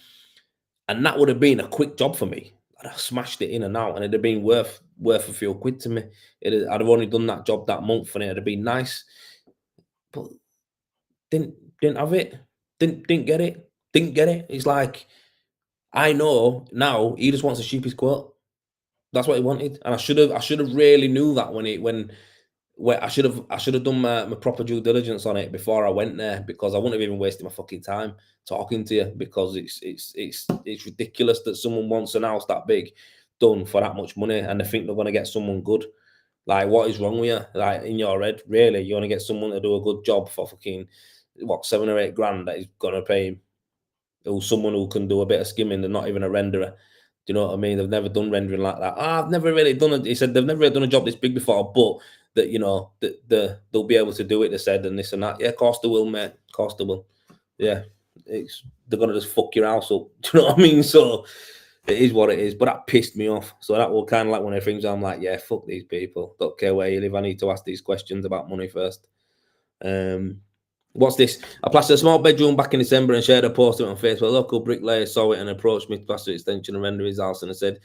S1: And that would have been a quick job for me. I'd have smashed it in and out and it'd have been worth a few quid to me. I'd have only done that job that month and it'd have been nice. But didn't didn't have it. Didn't get it. Didn't get it. It's like, I know now he just wants the cheapest quote. That's what he wanted, and I should have really knew that when I should have done my proper due diligence on it before I went there, because I wouldn't have even wasted my fucking time talking to you, because it's ridiculous that someone wants an house that big done for that much money and they think they're going to get someone good. Like, what is wrong with you? Like, in your head, really, you want to get someone to do a good job for fucking what, 7 or 8 grand that is going to pay him, or someone who can do a bit of skimming and not even a renderer. Do you know what I mean? They've never done rendering like that. I've never really done it. He said they've never really done a job this big before, but that they'll be able to do it. They said, and this and that. Yeah, of course they will, mate. Of course they will. Yeah, they're gonna just fuck your house up. Do you know what I mean? So it is what it is. But that pissed me off. So that was kind of like one of the things I'm like, yeah, fuck these people. Don't care where you live. I need to ask these questions about money first. What's this? I plastered a small bedroom back in December and shared a post on Facebook. A local bricklayer saw it and approached me to plaster extension and render his house. And I said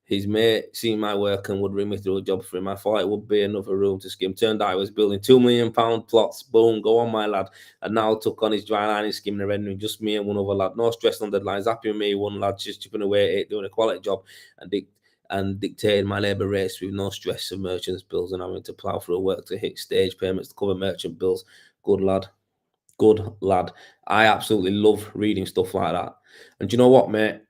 S1: his mate seen my work and would ring me through a job for him. I thought it would be another room to skim. Turned out I was building £2 million plots. Boom, go on, my lad. And now took on his dry lining, skimming and rendering. Just me and one other lad. No stress on deadlines. Happy with me. One lad just chipping away at it, doing a quality job and dictating my labour rates with no stress of merchants' bills and having to plough through work to hit stage payments to cover merchant bills. Good lad. Good lad. I absolutely love reading stuff like that. And do you know what, mate?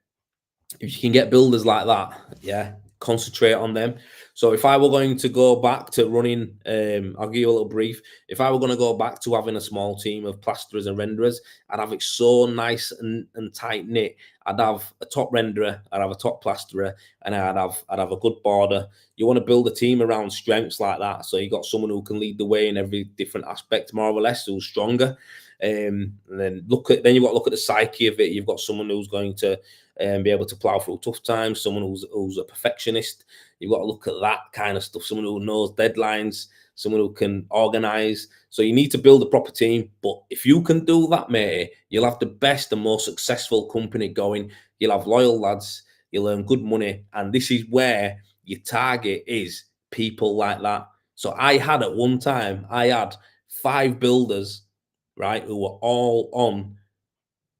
S1: If you can get builders like that, yeah, concentrate on them. So if I were going to go back to running, I'll give you a little brief. If I were going to go back to having a small team of plasterers and renderers, I'd have it so nice and tight knit. I'd have a top renderer, I'd have a top plasterer, and I'd have a good border. You want to build a team around strengths like that, so you got someone who can lead the way in every different aspect, more or less, who's stronger. And then you've got to look at the psyche of it. You've got someone who's going to be able to plow through tough times, someone who's a perfectionist. You've got to look at that kind of stuff, someone who knows deadlines, someone who can organize. So you need to build a proper team. But if you can do that, mate, you'll have the best and most successful company going. You'll have loyal lads, you'll earn good money. And this is where your target is people like that. So I had at one time, I had 5 builders, right, who were all on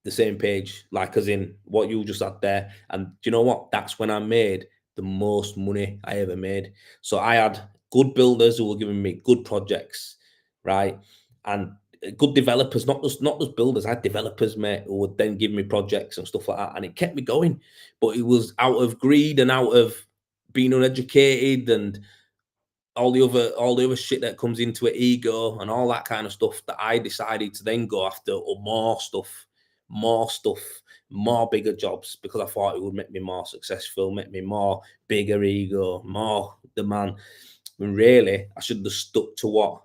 S1: the same page, like as in what you just had there. And do you know what? That's when I made the most money I ever made. So I had good builders who were giving me good projects, right? And good developers, not just builders. I had developers, mate, who would then give me projects and stuff like that. And it kept me going. But it was out of greed and out of being uneducated and all the other shit that comes into it, ego and all that kind of stuff, that I decided to then go after more stuff, more stuff, more bigger jobs, because I thought it would make me more successful, make me more bigger ego, more the man. When really I should have stuck to what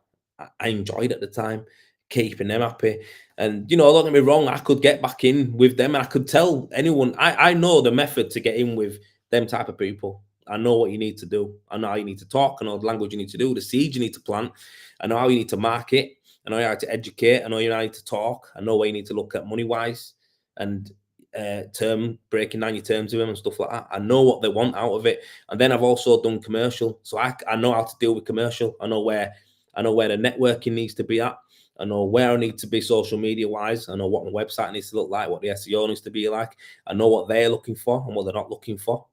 S1: I enjoyed at the time. keeping them happy. And don't get me wrong, I could get back in with them, and I could tell anyone. I know the method to get in with them type of people. I know what you need to do. I know how you need to talk. I know the language you need to do, the seeds you need to plant. I know how you need to market. I know how to educate. I know you need to talk. I know where you need to look at money wise and term breaking down your terms with them and stuff like that. I know what they want out of it. And then I've also done commercial, so I know how to deal with commercial. I know where the networking needs to be at. I know where I need to be social media wise. I know what my website needs to look like, what the SEO needs to be like. I know what they're looking for and what they're not looking for,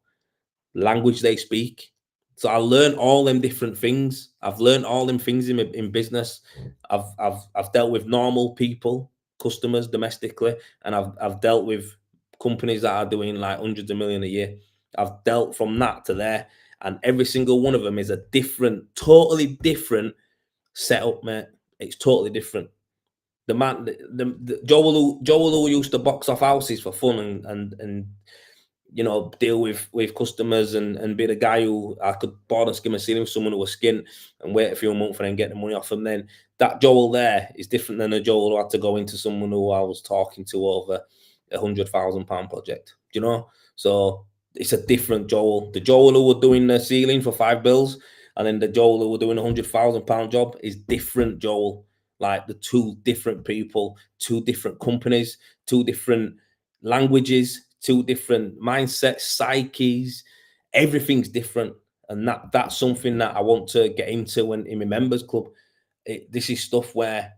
S1: language they speak. So I learned all them different things. I've learned all them things in business. I've dealt with normal people, customers domestically, and I've dealt with companies that are doing like hundreds of million a year. I've dealt from that to there, and every single one of them is a different, totally different setup, mate. It's totally different. The man, the Joel who used to box off houses for fun and deal with customers and be the guy who I could board and skim a ceiling with someone who was skint and wait a few months and then get the money off them. Then that Joel there is different than a Joel who had to go into someone who I was talking to over £100,000 project. So it's a different Joel. The Joel who were doing the ceiling for 5 bills, and then the Joel who were doing £100,000 job is different Joel. Like the two different people, two different companies, two different languages, two different mindsets, psyches. Everything's different, and that's something that I want to get into in my members club. This is stuff where,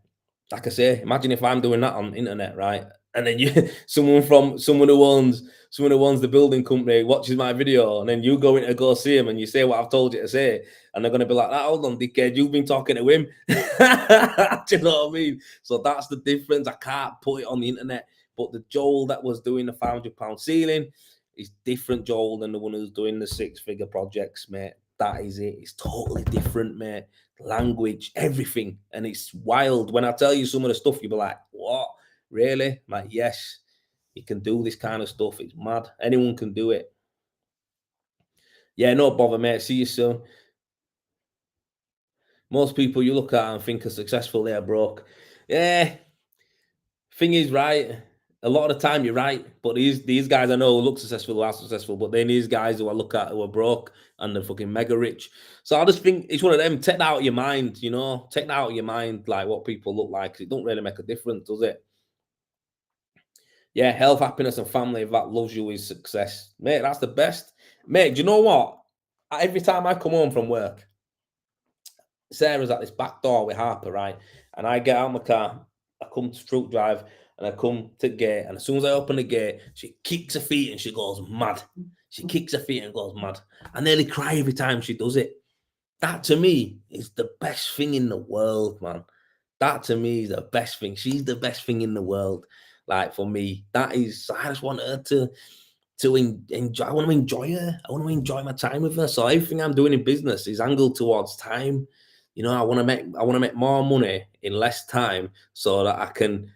S1: like I say, imagine if I'm doing that on the internet, right? And then someone who owns the building company watches my video, and then you go in to go see him, and you say what I've told you to say, and they're going to be like, "Hold on, dickhead, you've been talking to him." Do you know what I mean? So that's the difference. I can't put it on the internet. But the Joel that was doing the £500 ceiling is different Joel than the one who's doing the 6-figure projects, mate. That is it. It's totally different, mate. Language, everything. And it's wild. When I tell you some of the stuff, you'll be like, what? Really? I'm like, yes, you can do this kind of stuff. It's mad. Anyone can do it. Yeah, no bother, mate. See you soon. Most people you look at and think are successful, they're broke. Yeah, thing is, right, a lot of the time you're right, but these guys I know who look successful, who are successful, but then these guys who I look at who are broke and they're fucking mega rich. So I just think it's one of them. Take that out of your mind, take that out of your mind, like what people look like. It don't really make a difference, does it? Yeah, health, happiness, and family that loves you is success, mate. That's the best, mate. Do you know what? Every time I come home from work, Sarah's at this back door with Harper, right? And I get out of my car, I come to Fruit Drive, and I come to the gate. And as soon as I open the gate, she kicks her feet and she goes mad. She kicks her feet and goes mad. I nearly cry every time she does it. That to me is the best thing in the world, man. That to me is the best thing. She's the best thing in the world. Like for me, that is. I just want her to enjoy. I want to enjoy her. I want to enjoy my time with her. So everything I'm doing in business is angled towards time. I want to make more money in less time so that I can,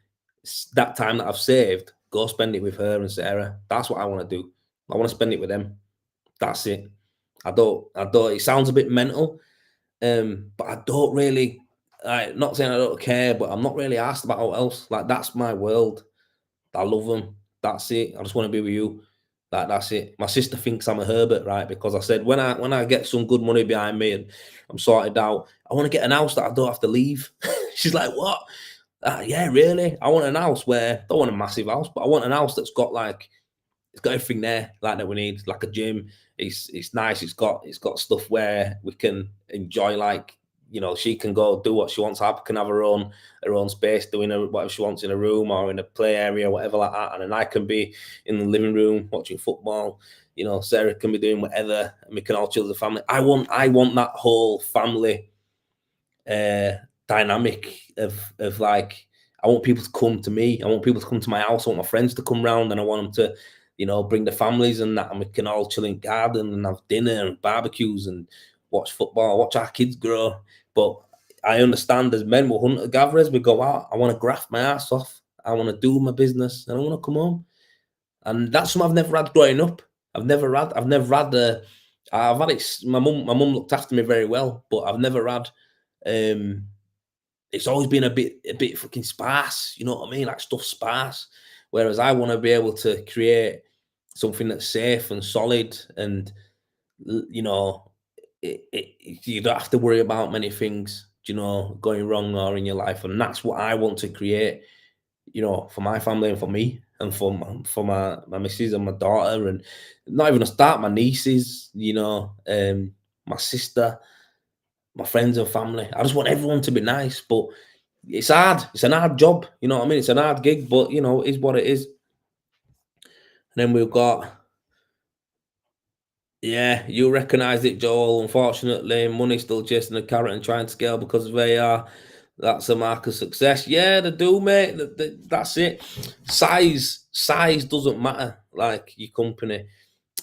S1: that time that I've saved, go spend it with her and Sarah. That's what I want to do. I want to spend it with them. That's it. I don't, it sounds a bit mental, but I don't really, not saying I don't care, but I'm not really asked about what else. Like, that's my world. I love them. That's it. I just want to be with you. That's it. My sister thinks I'm a Herbert, right? Because I said when I get some good money behind me and I'm sorted out, I want to get an house that I don't have to leave. She's like, what? Yeah, really? I want an house where I don't want a massive house, but I want an house that's got it's got everything there, like that we need, like a gym. It's nice. It's got stuff where we can enjoy, like, she can go do what she wants. Harper can have her own space, doing whatever she wants in a room or in a play area, whatever like that. And then I can be in the living room watching football. Sarah can be doing whatever, and we can all chill as a family. I want that whole family dynamic of like, I want people to come to me. I want people to come to my house. I want my friends to come round, and I want them to, bring the families and that, and we can all chill in garden and have dinner and barbecues and watch football, watch our kids grow. But I understand as men, we're hunter gatherers. We go out. I want to graft my ass off. I want to do my business, and I want to come home. And that's something I've never had growing up. I've never had I've had it. My mum looked after me very well, but I've never had it's always been a bit fucking sparse. You know what I mean? Like stuff sparse. Whereas I want to be able to create something that's safe and solid, and you know, you don't have to worry about many things, you know, going wrong or in your life, and that's what I want to create, you know, for my family and for me and for my missus and my daughter, and not even a start, my nieces, you know, my sister, my friends and family. I just want everyone to be nice, but it's hard. It's an hard job, you know what I mean? It's an hard gig, but you know, it's what it is. And then we've got, yeah, you recognise it, Joel. Unfortunately, money still chasing the carrot and trying to scale because of AR. That's a mark of success. Yeah, they do, mate. That's it. Size doesn't matter. Like your company,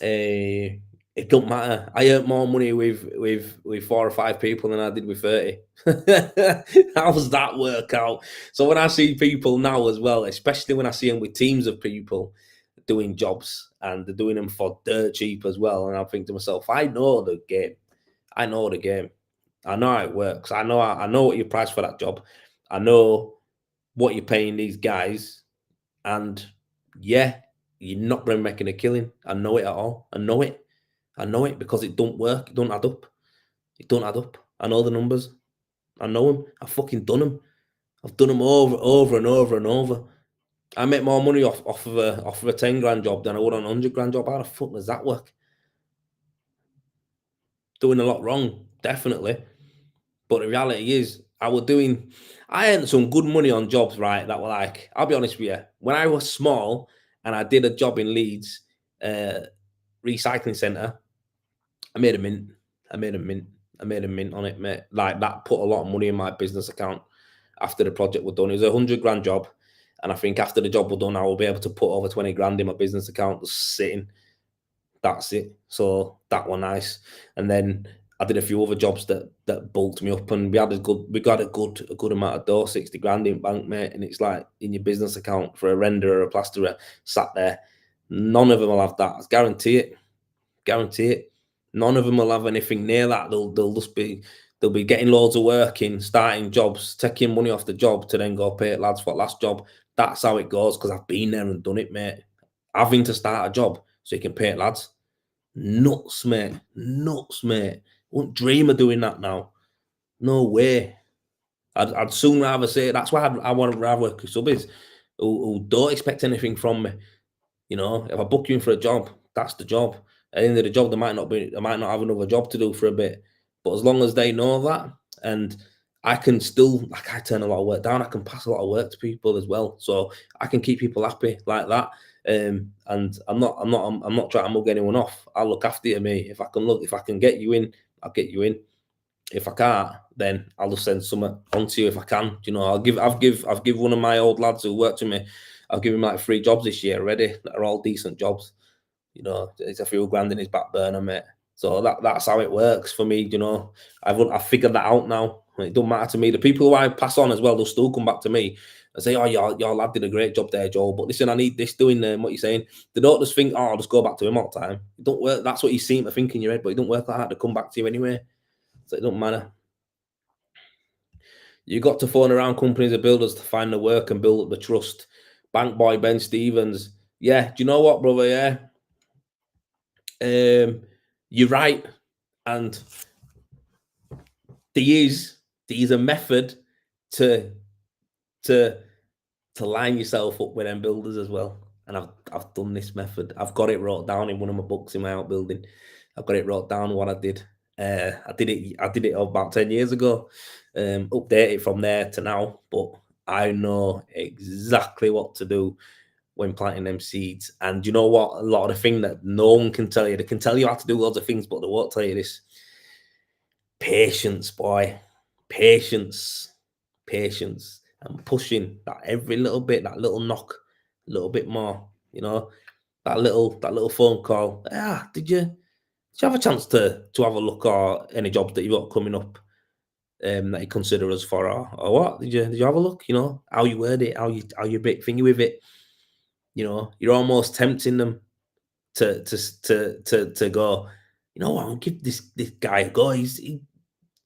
S1: it don't matter. I earned more money with 4 or 5 people than I did with 30. How does that work out? So when I see people now as well, especially when I see them with teams of people doing jobs and they're doing them for dirt cheap as well, and I think to myself, I know the game. I know the game. I know how it works. I know what you price for that job. I know what you're paying these guys, and yeah, you're not going to be making a killing. I know it at all. I know it. I know it because it don't work. It don't add up. It don't add up. I know the numbers. I know them. I've fucking done them. I've done them over and over and over. I make more money off of a 10 grand job than I would on a 100 grand job. How the fuck does that work? Doing a lot wrong, definitely. But the reality is, I earned some good money on jobs, right? That were like, I'll be honest with you, when I was small and I did a job in Leeds, uh, recycling centre, I made a mint. I made a mint. I made a mint on it, mate. Like that put a lot of money in my business account after the project was done. It was a 100 grand job. And I think after the job was done, I will be able to put over 20 grand in my business account just sitting. That's it. So that was nice. And then I did a few other jobs that bulked me up, and we got a good amount of dough, 60 grand in bank, mate. And it's like in your business account for a renderer, a plasterer sat there. None of them will have that. I guarantee it. Guarantee it. None of them will have anything near that. They'll be getting loads of work in, starting jobs, taking money off the job to then go pay it lads for last job. That's how it goes because I've been there and done it, mate. Having to start a job so you can pay it lads. Nuts, mate. Nuts, mate. Wouldn't dream of doing that now. No way. I'd soon rather say that's why I want to rather work with subbies who don't expect anything from me. You know, if I book you in for a job, that's the job. At the end of the job, they might not have another job to do for a bit. But as long as they know that, and I can still, like, I turn a lot of work down. I can pass a lot of work to people as well, so I can keep people happy like that. And I'm not trying to mug anyone off. I'll look after you, me. If I can get you in, I'll get you in. If I can't, then I'll just send someone onto you if I can. You know, I've give one of my old lads who worked with me. I've given him like 3 jobs this year already that are all decent jobs. You know, it's a few grand in his back burner, mate. So that's how it works for me. You know, I've figured that out now. It don't matter to me. The people who I pass on as well, they'll still come back to me and say, "Oh, your lad did a great job there, Joel. But listen, I need this doing what you're saying." They don't just think, "Oh, I'll just go back to him all the time." It don't work. That's what you seem to think in your head, but it don't work like that. They come back to you anyway. So it don't matter. You got to phone around companies and builders to find the work and build up the trust. Bank boy Ben Stevens. Yeah, do you know what, brother? Yeah, you're right. And there is there is a method to to to line yourself up with them builders as well. And I've done this method. I've got it wrote down in one of my books in my outbuilding. I've got it wrote down what I did. I did it about 10 years ago. Update it from there to now, but I know exactly what to do when planting them seeds. And you know what? A lot of the thing that no one can tell you, they can tell you how to do loads of things, but they won't tell you this. Patience, boy. Patience. Patience. And pushing that every little bit, that little knock, a little bit more, you know, that little phone call. Ah, did you have a chance to have a look or any jobs that you've got coming up that you consider us for or what? Did you have a look? You know, how you word it, how you a bit thingy with it. You know, you're almost tempting them to go, you know what, I'll give this guy a go.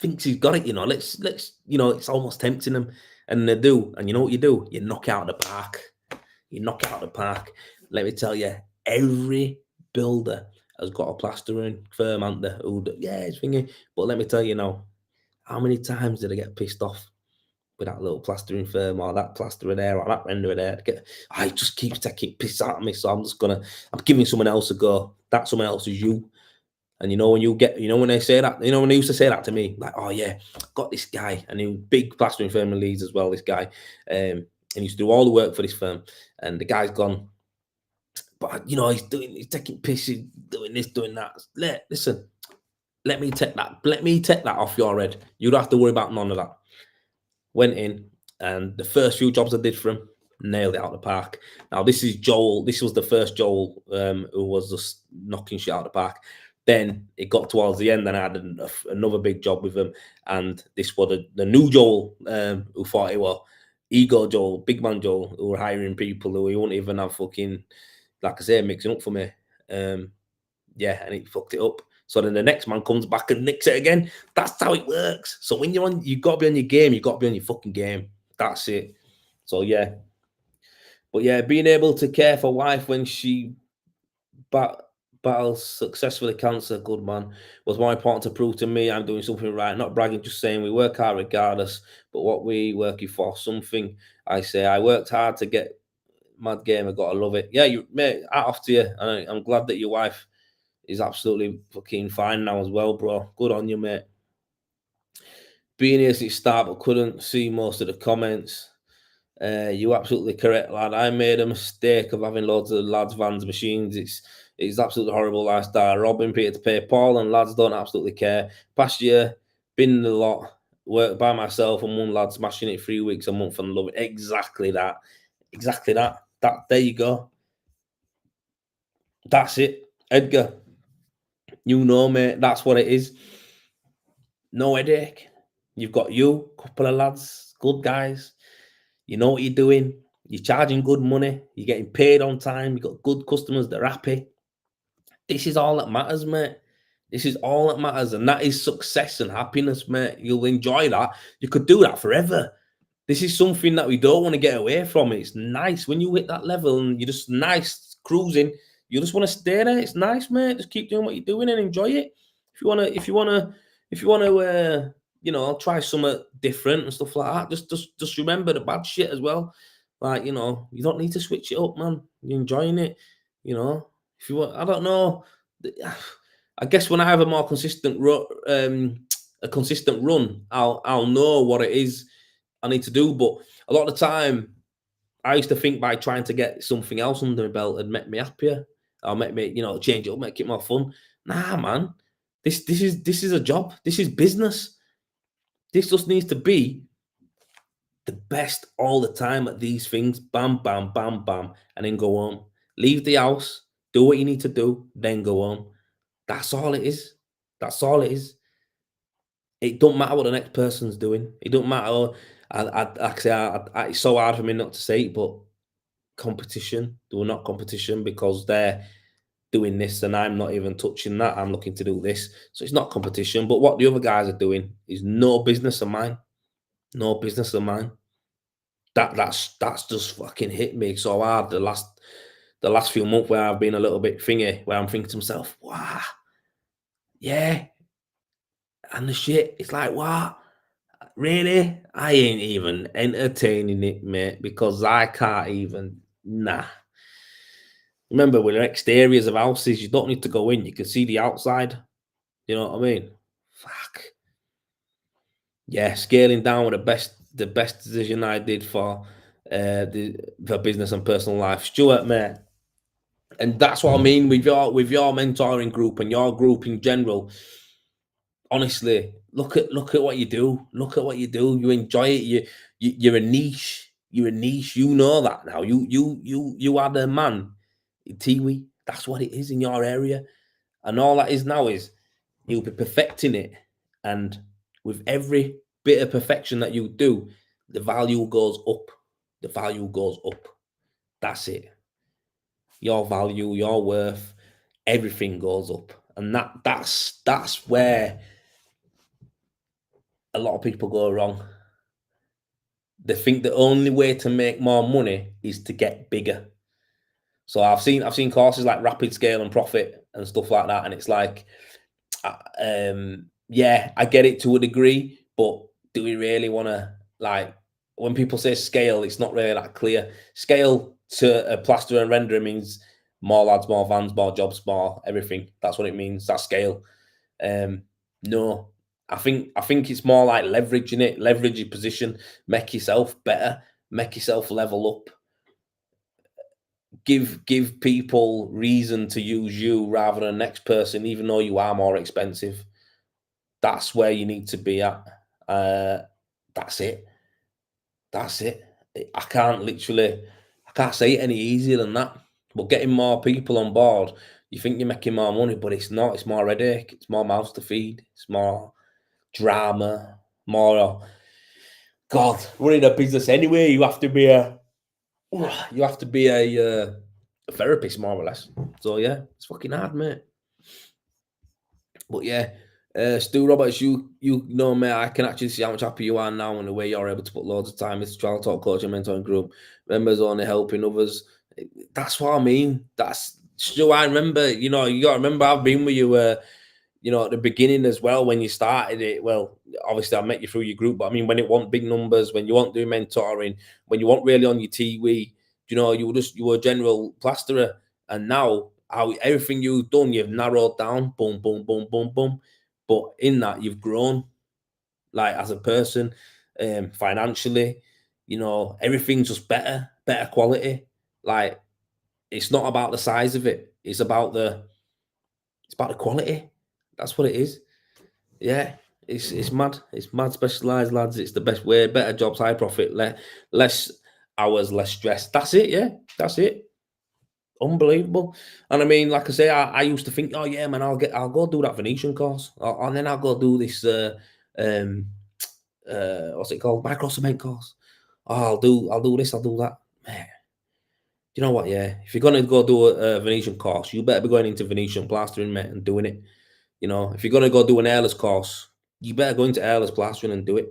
S1: thinks he's got it. Let's it's almost tempting them, and they do. And you know what you do? You knock out the park. You knock out the park. Let me tell you, every builder has got a plastering firm, aren't they? Yeah, it's thingy. But let me tell you now, how many times did I get pissed off with that little plastering firm or that plasterer there or that renderer there? I just keeps taking piss out of me, so I'm giving someone else a go. That someone else is you. And when they say that, when they used to say that to me, like, oh yeah, got this guy, and he was big plastering firm in Leeds as well, this guy, and he used to do all the work for this firm, and the guy's gone, but he's taking piss, he's doing this, doing that. Listen, let me take that off your head. You don't have to worry about none of that. Went in, and the first few jobs I did for him, nailed it out of the park. Now this is Joel. This was the first Joel who was just knocking shit out of the park. Then it got towards the end, and I had another big job with him. And this was the new Joel who thought it was ego Joel, big man Joel, who were hiring people who he won't even have fucking, like I say, mixing up for me. Yeah, and he fucked it up. So then the next man comes back and nicks it again. That's how it works. So when you got to be on your game. You got to be on your fucking game. That's it. So yeah, but yeah, being able to care for wife when she battles successfully cancer, good man, was more important to prove to me I'm doing something right. Not bragging, just saying we work hard regardless. But what we working for, something I say I worked hard to get mad game. I gotta love it. Yeah, you mate. Hat off to you. I'm glad that your wife is absolutely fucking fine now as well, bro. Good on you, mate. Being here since start, but couldn't see most of the comments. You absolutely correct, lad. I made a mistake of having loads of lads, vans, machines. It's absolutely horrible lifestyle. Robbing Peter to pay Paul, and lads don't absolutely care. Past year, been a lot. Worked by myself and one lad smashing it 3 weeks a month and loving exactly that. Exactly that. There you go. That's it. Edgar, mate, that's what it is. No headache. You've got you, couple of lads, good guys. You know what you're doing. You're charging good money. You're getting paid on time. You've got good customers. They're happy. This is all that matters, mate. This is all that matters. And that is success and happiness, mate. You'll enjoy that. You could do that forever. This is something that we don't want to get away from. It's nice when you hit that level and you're just nice cruising. You just want to stay there. It's nice, mate. Just keep doing what you're doing and enjoy it. If you wanna, try something different and stuff like that. Just remember the bad shit as well. Like, you don't need to switch it up, man. You're enjoying it. If you want, I don't know. I guess when I have a more consistent run, I'll know what it is I need to do. But a lot of the time, I used to think by trying to get something else under my belt had make me happier, or make me, change it up, make it more fun. Nah, man, this is a job. This is business. This just needs to be the best all the time at these things. Bam, bam, bam, bam, and then go home. Leave the house, do what you need to do, then go home. That's all it is. That's all it is. It don't matter what the next person's doing. It don't matter. It's so hard for me not to say it, but competition, do not competition, because they're doing this and I'm not even touching that. I'm looking to do this. So it's not competition. But what the other guys are doing is no business of mine. No business of mine. That's just fucking hit me so hard the last few months, where I've been a little bit thingy, where I'm thinking to myself, wow, yeah. And the shit, it's like, what? Really? I ain't even entertaining it, mate, because I can't even. Nah. Remember, with exteriors of houses, you don't need to go in. You can see the outside. You know what I mean? Fuck. Yeah, scaling down with the best decision I did for for business and personal life. Stuart, mate. And that's what I mean with your mentoring group and your group in general. Honestly, look at what you do. Look at what you do. You enjoy it. You're a niche. You're a niche. You know that now. You are the man in Tiwi. That's what it is in your area. And all that is now is you'll be perfecting it. And with every bit of perfection that you do, the value goes up. The value goes up. That's it. Your value, your worth, everything goes up. And that's where a lot of people go wrong. They think the only way to make more money is to get bigger. So I've seen courses like Rapid Scale and Profit and stuff like that, and it's like, yeah, I get it to a degree, but do we really want to, like, when people say scale, it's not really that clear. Scale to a plaster and render means more lads, more vans, more jobs, more everything. That's what it means. That's scale. Um, no, I think it's more like leveraging it, leverage your position, make yourself better, make yourself level up, give people reason to use you rather than the next person, even though you are more expensive. That's where you need to be at. Uh, that's it. That's it. I can't say it any easier than that. But getting more people on board, you think you're making more money, but it's not. It's more headache. It's more mouths to feed. It's more drama. More. God, running a business anyway, you have to be a therapist more or less. So yeah, it's fucking hard, mate. But yeah, Stu Roberts, you know, mate, I can actually see how much happier you are now and the way you're able to put loads of time into trial talk coaching, mentoring group, members only helping others. That's what I mean. That's Stu. I remember, you got to remember I've been with you. At the beginning as well when you started it. Well, obviously I met you through your group, but I mean when it wasn't big numbers, when you weren't doing mentoring, when you weren't really on your TV, you were a general plasterer, and now how everything you've done, you've narrowed down, boom, boom, boom, boom, boom. But in that you've grown, like as a person, financially, everything's just better quality. Like it's not about the size of it, it's about the quality. That's what it is. Yeah, it's mad. It's mad. Specialized lads. It's the best way. Better jobs, high profit, less hours, less stress. That's it. Yeah, that's it. Unbelievable. And I mean, like I say, I used to think, oh yeah, man, I'll go do that Venetian course, and then I'll go do this. Um, what's it called? Micro cement course. Oh, I'll do this. I'll do that. Man, you know what? Yeah, if you're gonna go do a Venetian course, you better be going into Venetian plastering, mate, and doing it. If you're gonna go do an airless course, you better go into airless plastering and do it.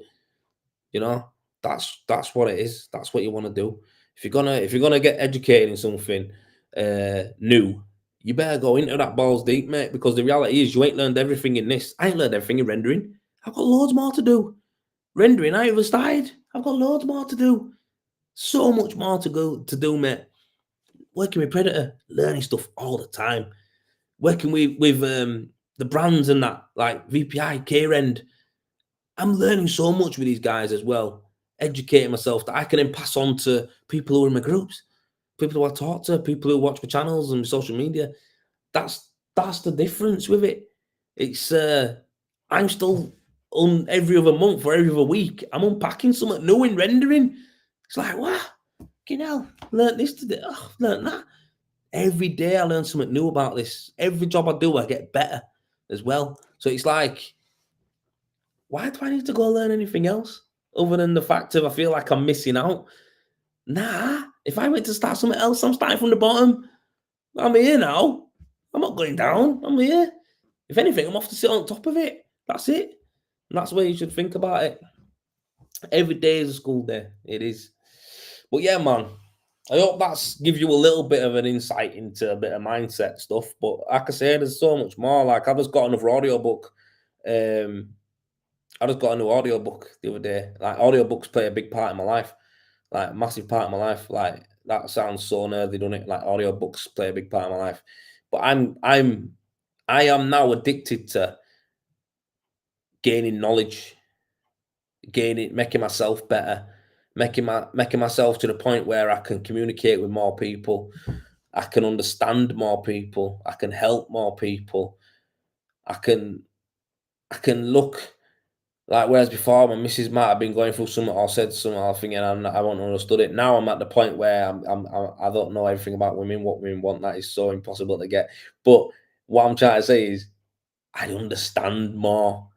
S1: You know, that's what it is. That's what you want to do. If you're gonna get educated in something new, you better go into that balls deep, mate. Because the reality is, you ain't learned everything in this. I ain't learned everything in rendering. I've got loads more to do. Rendering, I ain't even started. I've got loads more to do. So much more to go to do, mate. Working with Predator, learning stuff all the time. Working with the brands and that, like VPI, K-Rend. I'm learning so much with these guys as well, educating myself that I can then pass on to people who are in my groups, people who I talk to, people who watch my channels and social media. That's the difference with it. It's I'm still on every other month or every other week. I'm unpacking something new in rendering. It's like, wow, hell, learn this today. Oh, learn that. Every day I learn something new about this. Every job I do, I get better as well. So it's like, why do I need to go learn anything else other than the fact of I feel like I'm missing out? Nah, if I went to start something else, I'm starting from the bottom. I'm here now. I'm not going down. I'm here. If anything, I'm off to sit on top of it. That's it. And that's the way you should think about it. Every day is a school day. It is. But yeah, man, I hope that's give you a little bit of an insight into a bit of mindset stuff. But like I say, there's so much more. Like I just got another audiobook. I just got a new audiobook the other day. Like audiobooks play a big part in my life, like a massive part of my life. Like that sounds so nerdy, doesn't it? Like audiobooks play a big part of my life. But I am now addicted to gaining knowledge, making myself better, making myself to the point where I can communicate with more people, I can understand more people, I can help more people, I can I can look. Like, whereas before, my missus might have been going through something or said something or thinking I won't understood it. Now I'm at the point where I don't know everything about women, what women want. That is so impossible to get. But what I'm trying to say is I understand more,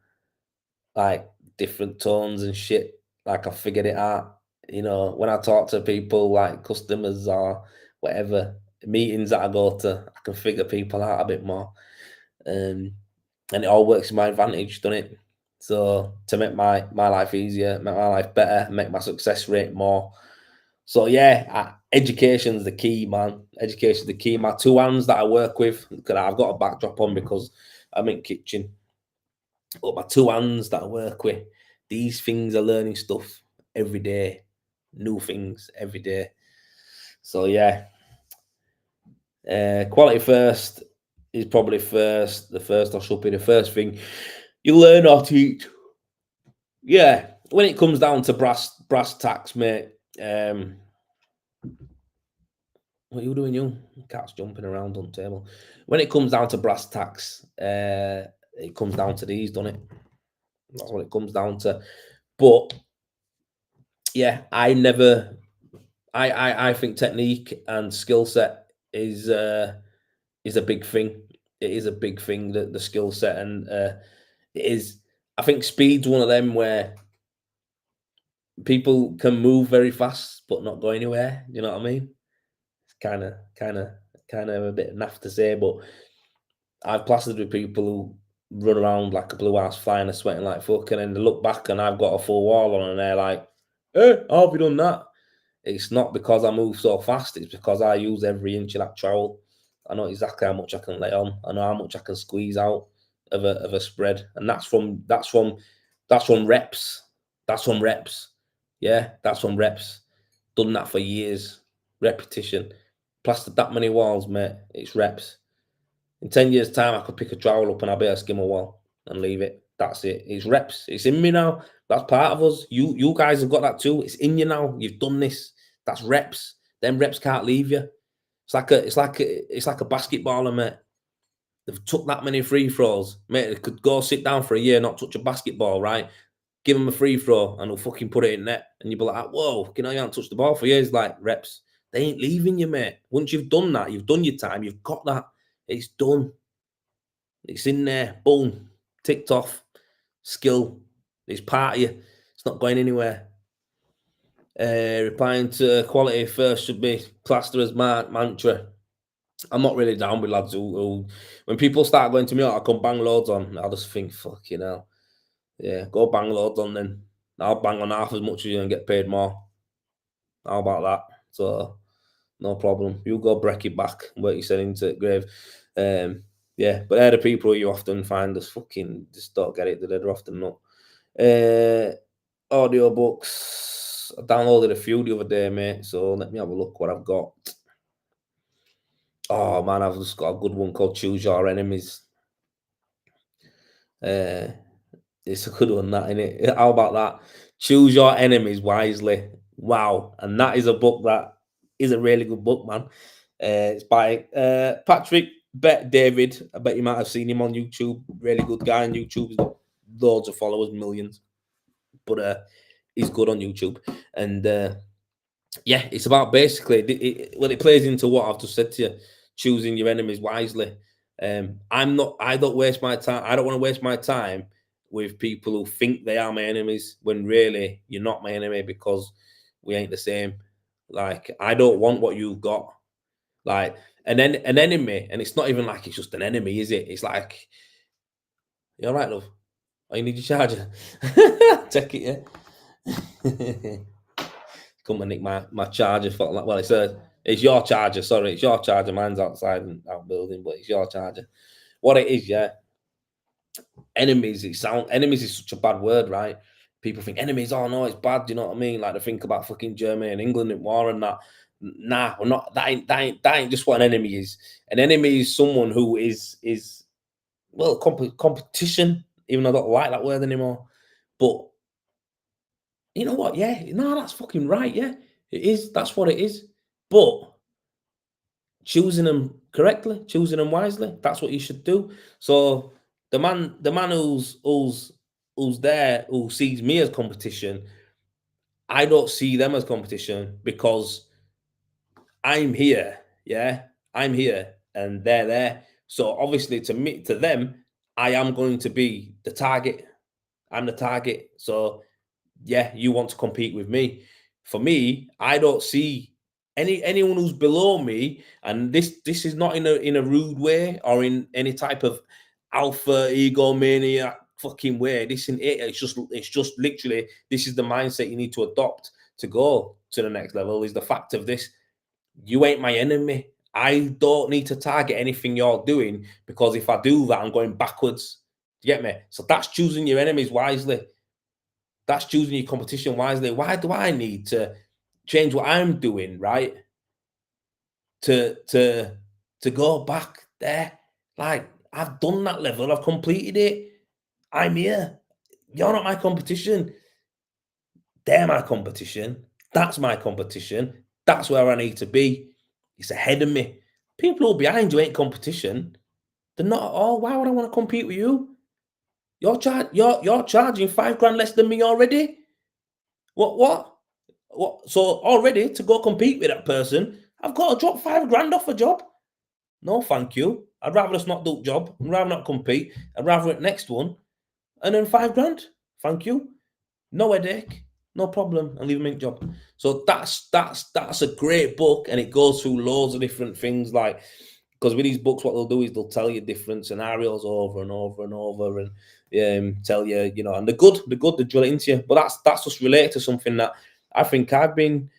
S1: like different tones and shit. Like I figured it out. When I talk to people like customers or whatever meetings that I go to, I can figure people out a bit more. And it all works to my advantage, doesn't it? So to make my life easier, make my life better, make my success rate more. So yeah, education's the key, man. Education's the key. My two hands that I work with, 'cause I've got a backdrop on because I'm in kitchen. But my two hands that I work with, these things are learning stuff every day, new things every day. So yeah, quality first is probably first. The first or should be the first thing you learn or teach. Yeah, when it comes down to brass tacks, mate. What are you doing, you? Cat's jumping around on the table. When it comes down to brass tacks, it comes down to these, doesn't it? That's what it comes down to. But yeah, I never. I think technique and skill set is a big thing. It is a big thing, that the skill set, and it is. I think speed's one of them where people can move very fast but not go anywhere. You know what I mean? It's kind of a bit naff to say, but I've plastered with people who run around like a blue ass flying and sweating like fuck, and then they look back and I've got a full wall on, and they're like, "Hey, how have you done that?" It's not because I move so fast. It's because I use every inch of that trowel. I know exactly how much I can lay on. I know how much I can squeeze out of a spread, and that's from reps. That's from reps. Yeah, that's from reps. Done that for years. Repetition. Plastered that many walls, mate. It's reps. In 10 years' time, I could pick a trowel up and I'll be able to skim a wall and leave it. That's it. It's reps. It's in me now. That's part of us. You guys have got that too. It's in you now. You've done this. That's reps. Them reps can't leave you. It's like a basketballer, mate. They've took that many free throws, mate. They could go sit down for a year, not touch a basketball, right? Give them a free throw and they'll fucking put it in net, and you'll be like, "Whoa, you haven't touched the ball for years." Like reps, they ain't leaving you, mate. Once you've done that, you've done your time. You've got that. It's done. It's in there. Boom. Ticked off. Skill. It's part of you. It's not going anywhere. Replying to quality first should be plaster as my mantra. I'm not really down with lads who when people start going to me, "Oh, I come bang loads on," I'll just think, fuck you know. Yeah, go bang loads on then. I'll bang on half as much as you and get paid more. How about that? So no problem. You go break it back, what you said into the grave. Um, yeah, but they're the people you often find us fucking just don't get it. They're often not. Audiobooks. I downloaded a few the other day, mate. So let me have a look what I've got. Oh man, I've just got a good one called Choose Your Enemies. Uh, it's a good one, that innit? How about that? Choose Your Enemies Wisely. Wow. And that is a book that is a really good book, man. It's by Patrick Bet David. I bet you might have seen him on YouTube. Really good guy on YouTube. He's got loads of followers, millions. But he's good on YouTube. And yeah, it's about basically, it plays into what I've just said to you, choosing your enemies wisely. I don't waste my time. I don't want to waste my time with people who think they are my enemies when really you're not my enemy, because we ain't the same. Like, I don't want what you've got. Like, an enemy, and it's not even like it's just an enemy, is it? It's like, you all right, love? Oh, you need your charger? Take it, yeah. Come and nick my charger for like, well, it's your charger, sorry, it's your charger. Mine's outside and out building, but it's your charger. What it is, yeah. Enemies is such a bad word, right? People think enemies, oh no, it's bad, do you know what I mean? Like they think about fucking Germany and England in war and that. Nah, we're not that ain't just what an enemy is. An enemy is someone who is well, competition, even though I don't like that word anymore. But you know what? Yeah, no, that's fucking right. Yeah, it is. That's what it is. But choosing them correctly, choosing them wisely, that's what you should do. So the man who's there, who sees me as competition, I don't see them as competition because I'm here. Yeah, I'm here, and they're there. So obviously, to them, I am going to be the target. I'm the target. So yeah, you want to compete with me. For me, I don't see anyone who's below me, and this is not in a rude way or in any type of alpha egomaniac fucking way. This isn't it. It's just literally, this is the mindset you need to adopt to go to the next level, is the fact of this. You ain't my enemy. I don't need to target anything you're doing, because if I do that, I'm going backwards. Do you get me? So that's choosing your enemies wisely. That's choosing your competition wisely. Why do I need to change what I'm doing, right? To go back there. Like, I've done that level, I've completed it. I'm here. You're not my competition. They're my competition. That's my competition. That's where I need to be. It's ahead of me. People who are behind you ain't competition. They're not at all. Why would I want to compete with you? You're charging 5 grand less than me already. What? So already, to go compete with that person, I've got to drop 5 grand off a job. No, thank you. I'd rather just not do the job. I'd rather not compete. I'd rather it next one, and then 5 grand. Thank you. No headache. No problem. And leave them in job. So that's a great book, and it goes through loads of different things. Like, because with these books, what they'll do is they'll tell you different scenarios over and over and over, and tell you, and the good, they drill it into you. But that's just related to something that I think I've been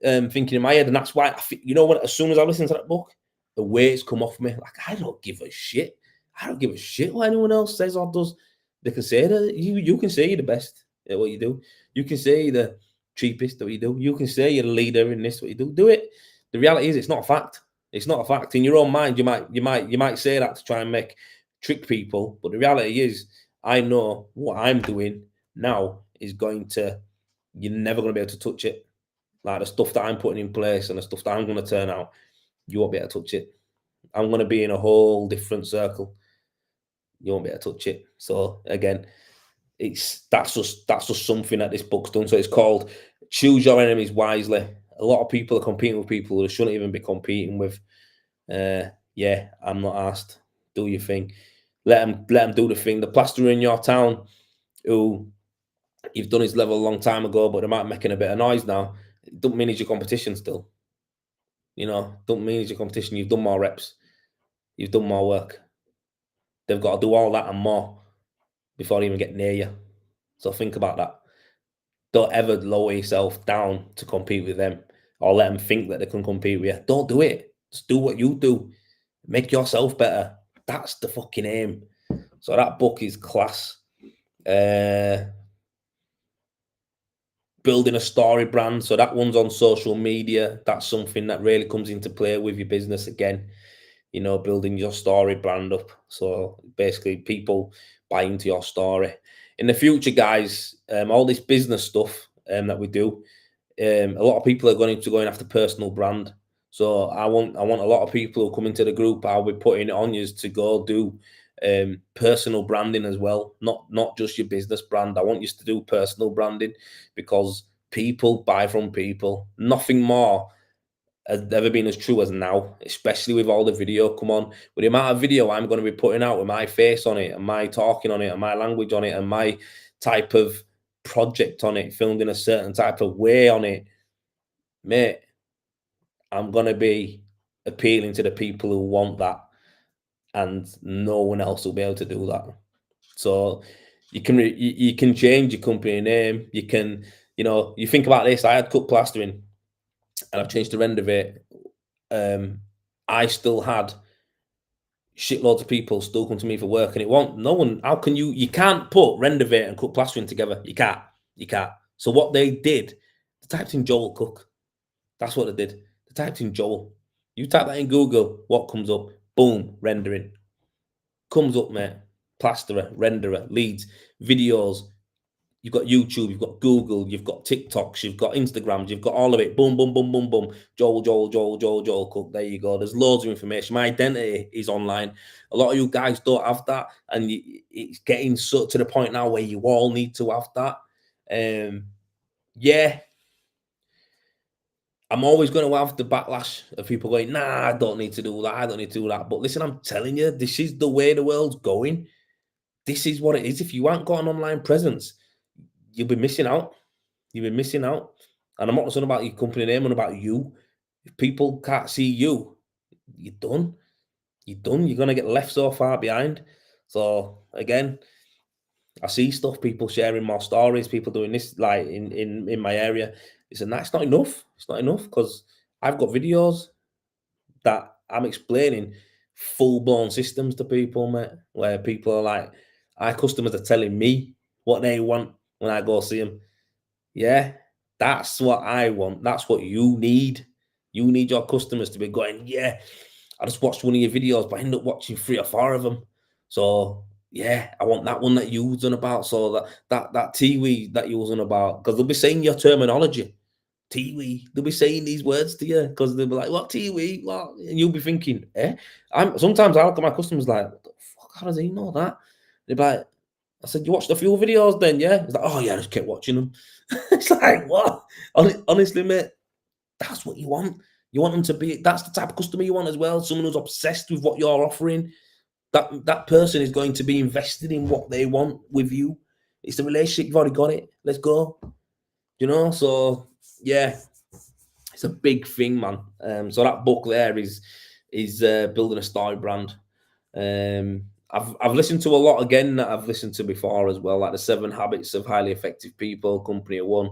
S1: thinking in my head, and that's why when as soon as I listen to that book, the weights come off me. Like, I don't give a shit. I don't give a shit what anyone else says or does. They can say that you can say you're the best at what you do. You can say you're the cheapest at what you do. You can say you're the leader in this what you do. Do it. The reality is, it's not a fact. It's not a fact. In your own mind, you might say that to try and trick people, but the reality is, I know what I'm doing now is you're never going to be able to touch it. Like, the stuff that I'm putting in place and the stuff that I'm going to turn out, you won't be able to touch it. I'm going to be in a whole different circle. You won't be able to touch it. So again, that's just something that this book's done. So it's called Choose Your Enemies Wisely. A lot of people are competing with people who shouldn't even be competing with. Yeah, I'm not asked. Do your thing. Let them do the thing. The plasterer in your town, who you've done his level a long time ago, but they might be making a bit of noise now, it don't mean he's your competition still. Don't mean he's your competition. You've done more reps. You've done more work. They've got to do all that and more before they even get near you. So think about that. Don't ever lower yourself down to compete with them, or let them think that they can compete with you. Don't do it. Just do what you do. Make yourself better. That's the fucking aim. So that book is class. Building a story brand. So that one's on social media. That's something that really comes into play with your business again. Building your story brand up. So basically, people buy into your story. In the future, guys, all this business stuff that we do, a lot of people are going to go after personal brand. So I want a lot of people who come into the group, I'll be putting it on you to go do personal branding as well. Not just your business brand. I want you to do personal branding, because people buy from people. Nothing more has ever been as true as now, especially with all the video. Come on, with the amount of video I'm going to be putting out with my face on it, and my talking on it, and my language on it, and my type of project on it, filmed in a certain type of way on it, mate, I'm going to be appealing to the people who want that, and no one else will be able to do that. So you can change your company name. You can, you think about this. I had Cooke Plastering, and I've changed to Rendervate. I still had shitloads of people still come to me for work, and it won't. No one. How can you can't put Rendervate and Cooke Plastering together. You can't. So what they did, they typed in Joel Cooke. That's what they did. They typed in Joel. You type that in Google, what comes up? Boom, rendering. Comes up, mate. Plasterer, renderer, leads, videos. You've got YouTube, you've got Google, you've got TikToks, you've got Instagrams, you've got all of it. Boom, boom, boom, boom, boom. Joel Cooke. There you go. There's loads of information. My identity is online. A lot of you guys don't have that, and it's getting so to the point now where you all need to have that. Yeah, I'm always going to have the backlash of people going, nah, I don't need to do that. I don't need to do that. But listen, I'm telling you, this is the way the world's going. This is what it is. If you ain't got an online presence, you'll be missing out. You'll be missing out. And I'm not talking about your company name, I'm about you. If people can't see you, you're done. You're done. You're going to get left so far behind. So, again, I see stuff, people sharing more stories, people doing this like in my area. It's that's not enough. It's not enough because I've got videos that I'm explaining full blown systems to people, mate, where people are like, our customers are telling me what they want when I go see them. Yeah, that's what I want. That's what you need. You need your customers to be going, yeah, I just watched one of your videos, but I ended up watching 3 or 4 of them. So yeah, I want that one that you was on about. So that Tiwi that you was on about, because they'll be saying your terminology. Tiwi. They'll be saying these words to you because they'll be like, "What Tiwi? What?" And you'll be thinking, "Eh?" Sometimes I look at my customers like, "What the fuck? How does he know that?" They're like, "I said you watched a few videos, then, yeah?" It's like, "Oh yeah, I just kept watching them." It's like, what? Honestly, mate, that's what you want. You want them to be. That's the type of customer you want as well. Someone who's obsessed with what you're offering. That person is going to be invested in what they want with you. It's the relationship. You've already got it. Let's go. So yeah, it's a big thing, man. So that book there is building a story brand. I've listened to a lot again that I've listened to before as well, like the 7 Habits of Highly Effective People, Company of One,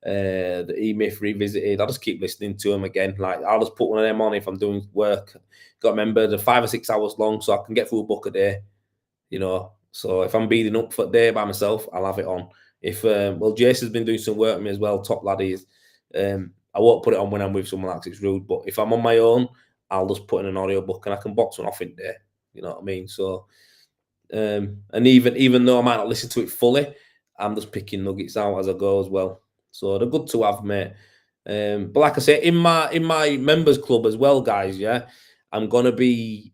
S1: the E Myth Revisited. I just keep listening to them again. Like I'll just put one of them on if I'm doing work. Got to remember they're 5 or 6 hours long, so I can get through a book a day. So if I'm beating up for a day by myself, I'll have it on. If Jason's been doing some work with me as well, top lad he is. I won't put it on when I'm with someone like it's rude, but if I'm on my own, I'll just put in an audio book and I can box one off in there. You know what I mean? So and even though I might not listen to it fully, I'm just picking nuggets out as I go as well. So they're good to have, mate. But like I say, in my members club as well, guys, yeah, I'm gonna be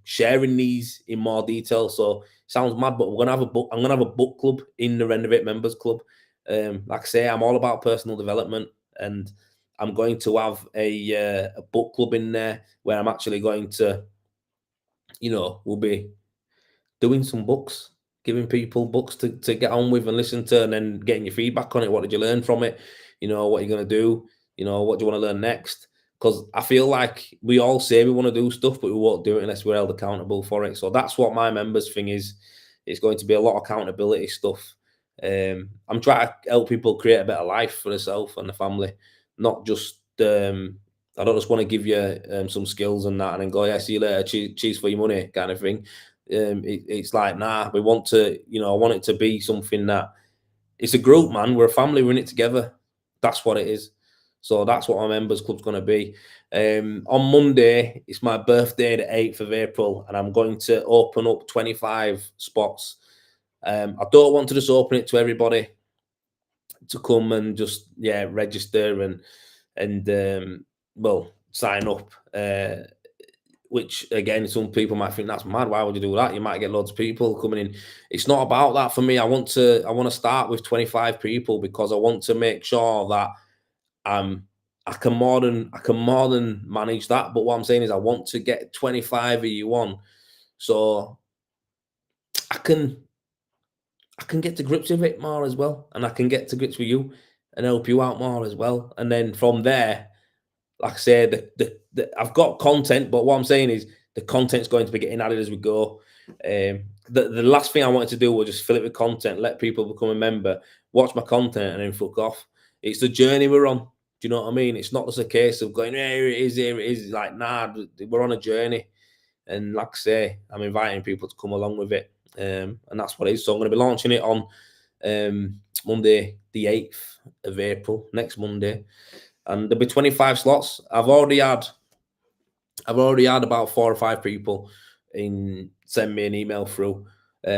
S1: sharing these in more detail. So sounds mad, but we're gonna have a book. I'm gonna have a book club in the Rendervate members club. Like I say, I'm all about personal development, and I'm going to have a book club in there where I'm actually going to, we'll be doing some books, giving people books to get on with and listen to, and then getting your feedback on it. What did you learn from it? What you're going to do? What do you want to learn next? Because I feel like we all say we want to do stuff, but we won't do it unless we're held accountable for it. So that's what my members thing is. It's going to be a lot of accountability stuff. I'm trying to help people create a better life for themselves and the family, not just. I don't just want to give you some skills and that, and then go, yeah, see you later, cheers for your money, kind of thing. It's like, nah, we want to, I want it to be something that it's a group, man. We're a family, we're in it together. That's what it is. So that's what our members club's going to be. On Monday, it's my birthday, the 8th of April, and I'm going to open up 25 spots. I don't want to just open it to everybody to come and just, register and sign up. Which again, some people might think that's mad. Why would you do that? You might get loads of people coming in. It's not about that for me. I want to start with 25 people because I want to make sure that I can more than manage that. But what I'm saying is I want to get 25 of you on, so I can get to grips with it more as well, and I can get to grips with you and help you out more as well. And then from there, like I say, I've got content, but what I'm saying is the content's going to be getting added as we go. The last thing I wanted to do was just fill it with content, let people become a member, watch my content, and then fuck off. It's the journey we're on. Do you know what I mean? It's not just a case of going, here it is, here it is. It's like, nah, we're on a journey. And like I say, I'm inviting people to come along with it. And that's what it is. So I'm going to be launching it on Monday, the 8th of April, next Monday. And there'll be 25 slots. I've already had about 4 or 5 people send me an email through.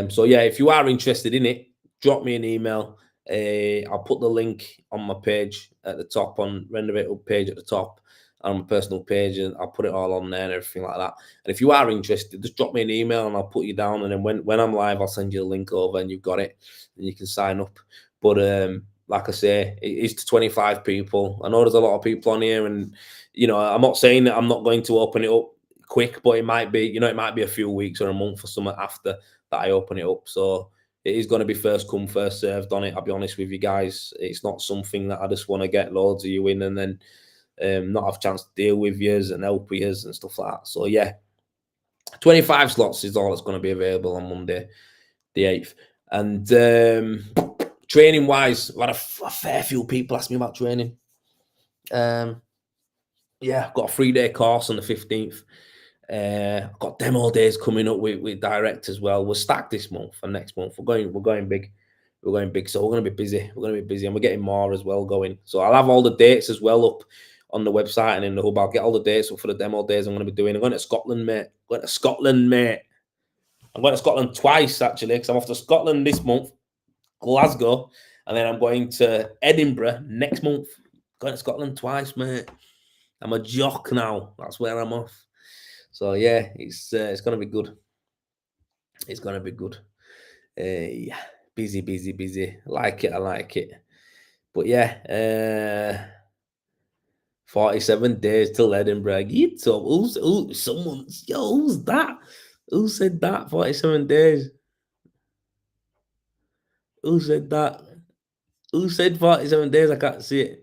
S1: So yeah, if you are interested in it, drop me an email. I'll put the link on my page at the top, on Rendervate page at the top, on my personal page, and I'll put it all on there and everything like that. And if you are interested, just drop me an email and I'll put you down. And then when I'm live, I'll send you a link over and you've got it and you can sign up. But like I say, it is to 25 people. I know there's a lot of people on here, and I'm not saying that I'm not going to open it up quick, but it might be, it might be a few weeks or a month or something after that I open it up. So it is going to be first come, first served on it. I'll be honest with you guys. It's not something that I just want to get loads of you in and then not have a chance to deal with yous and help yous and stuff like that. So yeah, 25 slots is all that's going to be available on Monday, the 8th. And training wise, I've had a fair few people ask me about training. Yeah, I've got a 3-day course on the 15th. I've got demo days coming up with direct as well. We're stacked this month and next month. We're going big. We're going big. So we're gonna be busy. We're gonna be busy, and we're getting more as well going. So I'll have all the dates as well up on the website and in the hub. I'll get all the dates up for the demo days I'm gonna be doing. I'm going to Scotland, mate. I'm going to Scotland, mate. I'm going to Scotland twice actually, because I'm off to Scotland this month, Glasgow, and then I'm going to Edinburgh next month. Going to Scotland twice, mate. I'm a jock now. That's where I'm off. So yeah, it's gonna be good. It's gonna be good. Yeah, busy, busy, busy. I like it. I like it. But yeah, 47 days till Edinburgh. It's up. Someone's who's that? Who said that? 47 days. Who said that? Who said 47 days? I can't see it.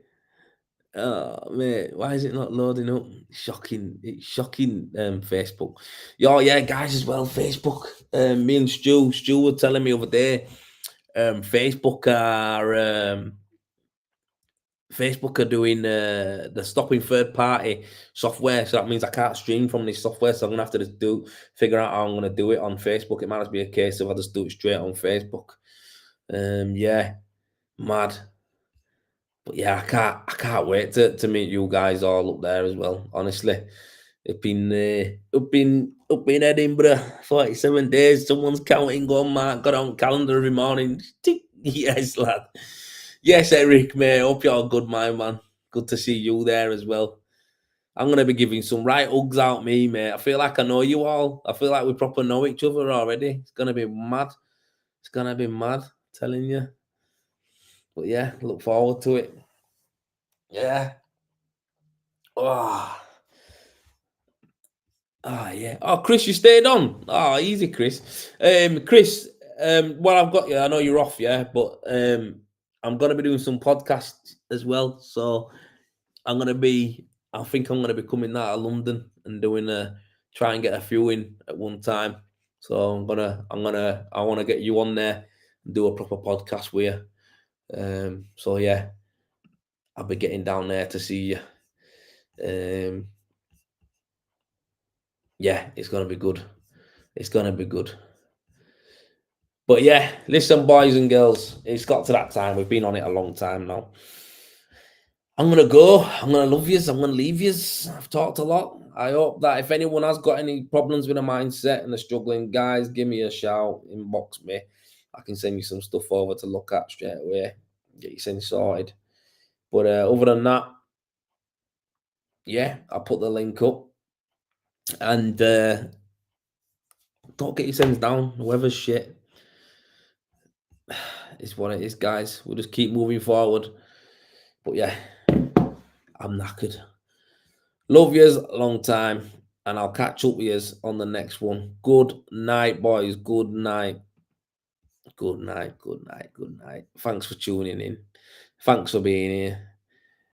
S1: Oh mate, why is it not loading up? Shocking, it's shocking. Facebook. Yeah, guys, as well. Facebook. Me and Stu were telling me over there. Facebook are doing they're stopping third party software, so that means I can't stream from this software. So I'm gonna have to just figure out how I'm gonna do it on Facebook. It might just be a case of I just do it straight on Facebook. Yeah, mad. But yeah, I can't wait to meet you guys all up there as well. Honestly, up in Edinburgh, 47 days. Someone's counting, going, Mark, got on calendar every morning. Tick. Yes, lad. Yes, Eric, mate. Hope you're good, my man. Good to see you there as well. I'm gonna be giving some right hugs out, me, mate. I feel like I know you all. I feel like we proper know each other already. It's gonna be mad. It's gonna be mad, telling you. But yeah, look forward to it. Yeah. Oh. Ah, yeah. Oh, Chris, you stayed on. Oh, easy, Chris. Chris, well, I've got you. I know you're off, yeah, but I'm gonna be doing some podcasts as well. So I think I'm gonna be coming out of London and doing try and get a few in at one time. So I wanna get you on there and do a proper podcast with you. So yeah, I'll be getting down there to see you. Yeah, it's gonna be good. It's gonna be good. But yeah, listen, boys and girls, it's got to that time. We've been on it a long time now. I'm gonna go. I'm gonna love yous. I'm gonna leave yous. I've talked a lot. I hope that if anyone has got any problems with a mindset and they're struggling, guys, give me a shout. Inbox me. I can send you some stuff over to look at straight away. Get you things sorted. But other than that, yeah, I'll put the link up. And don't get your sends down. Whoever's shit. It's what it is, guys. We'll just keep moving forward. But yeah, I'm knackered. Love yous a long time, and I'll catch up with yous on the next one. Good night, boys. Good night. Good night. Good night. Good night. Thanks for tuning in. Thanks for being here.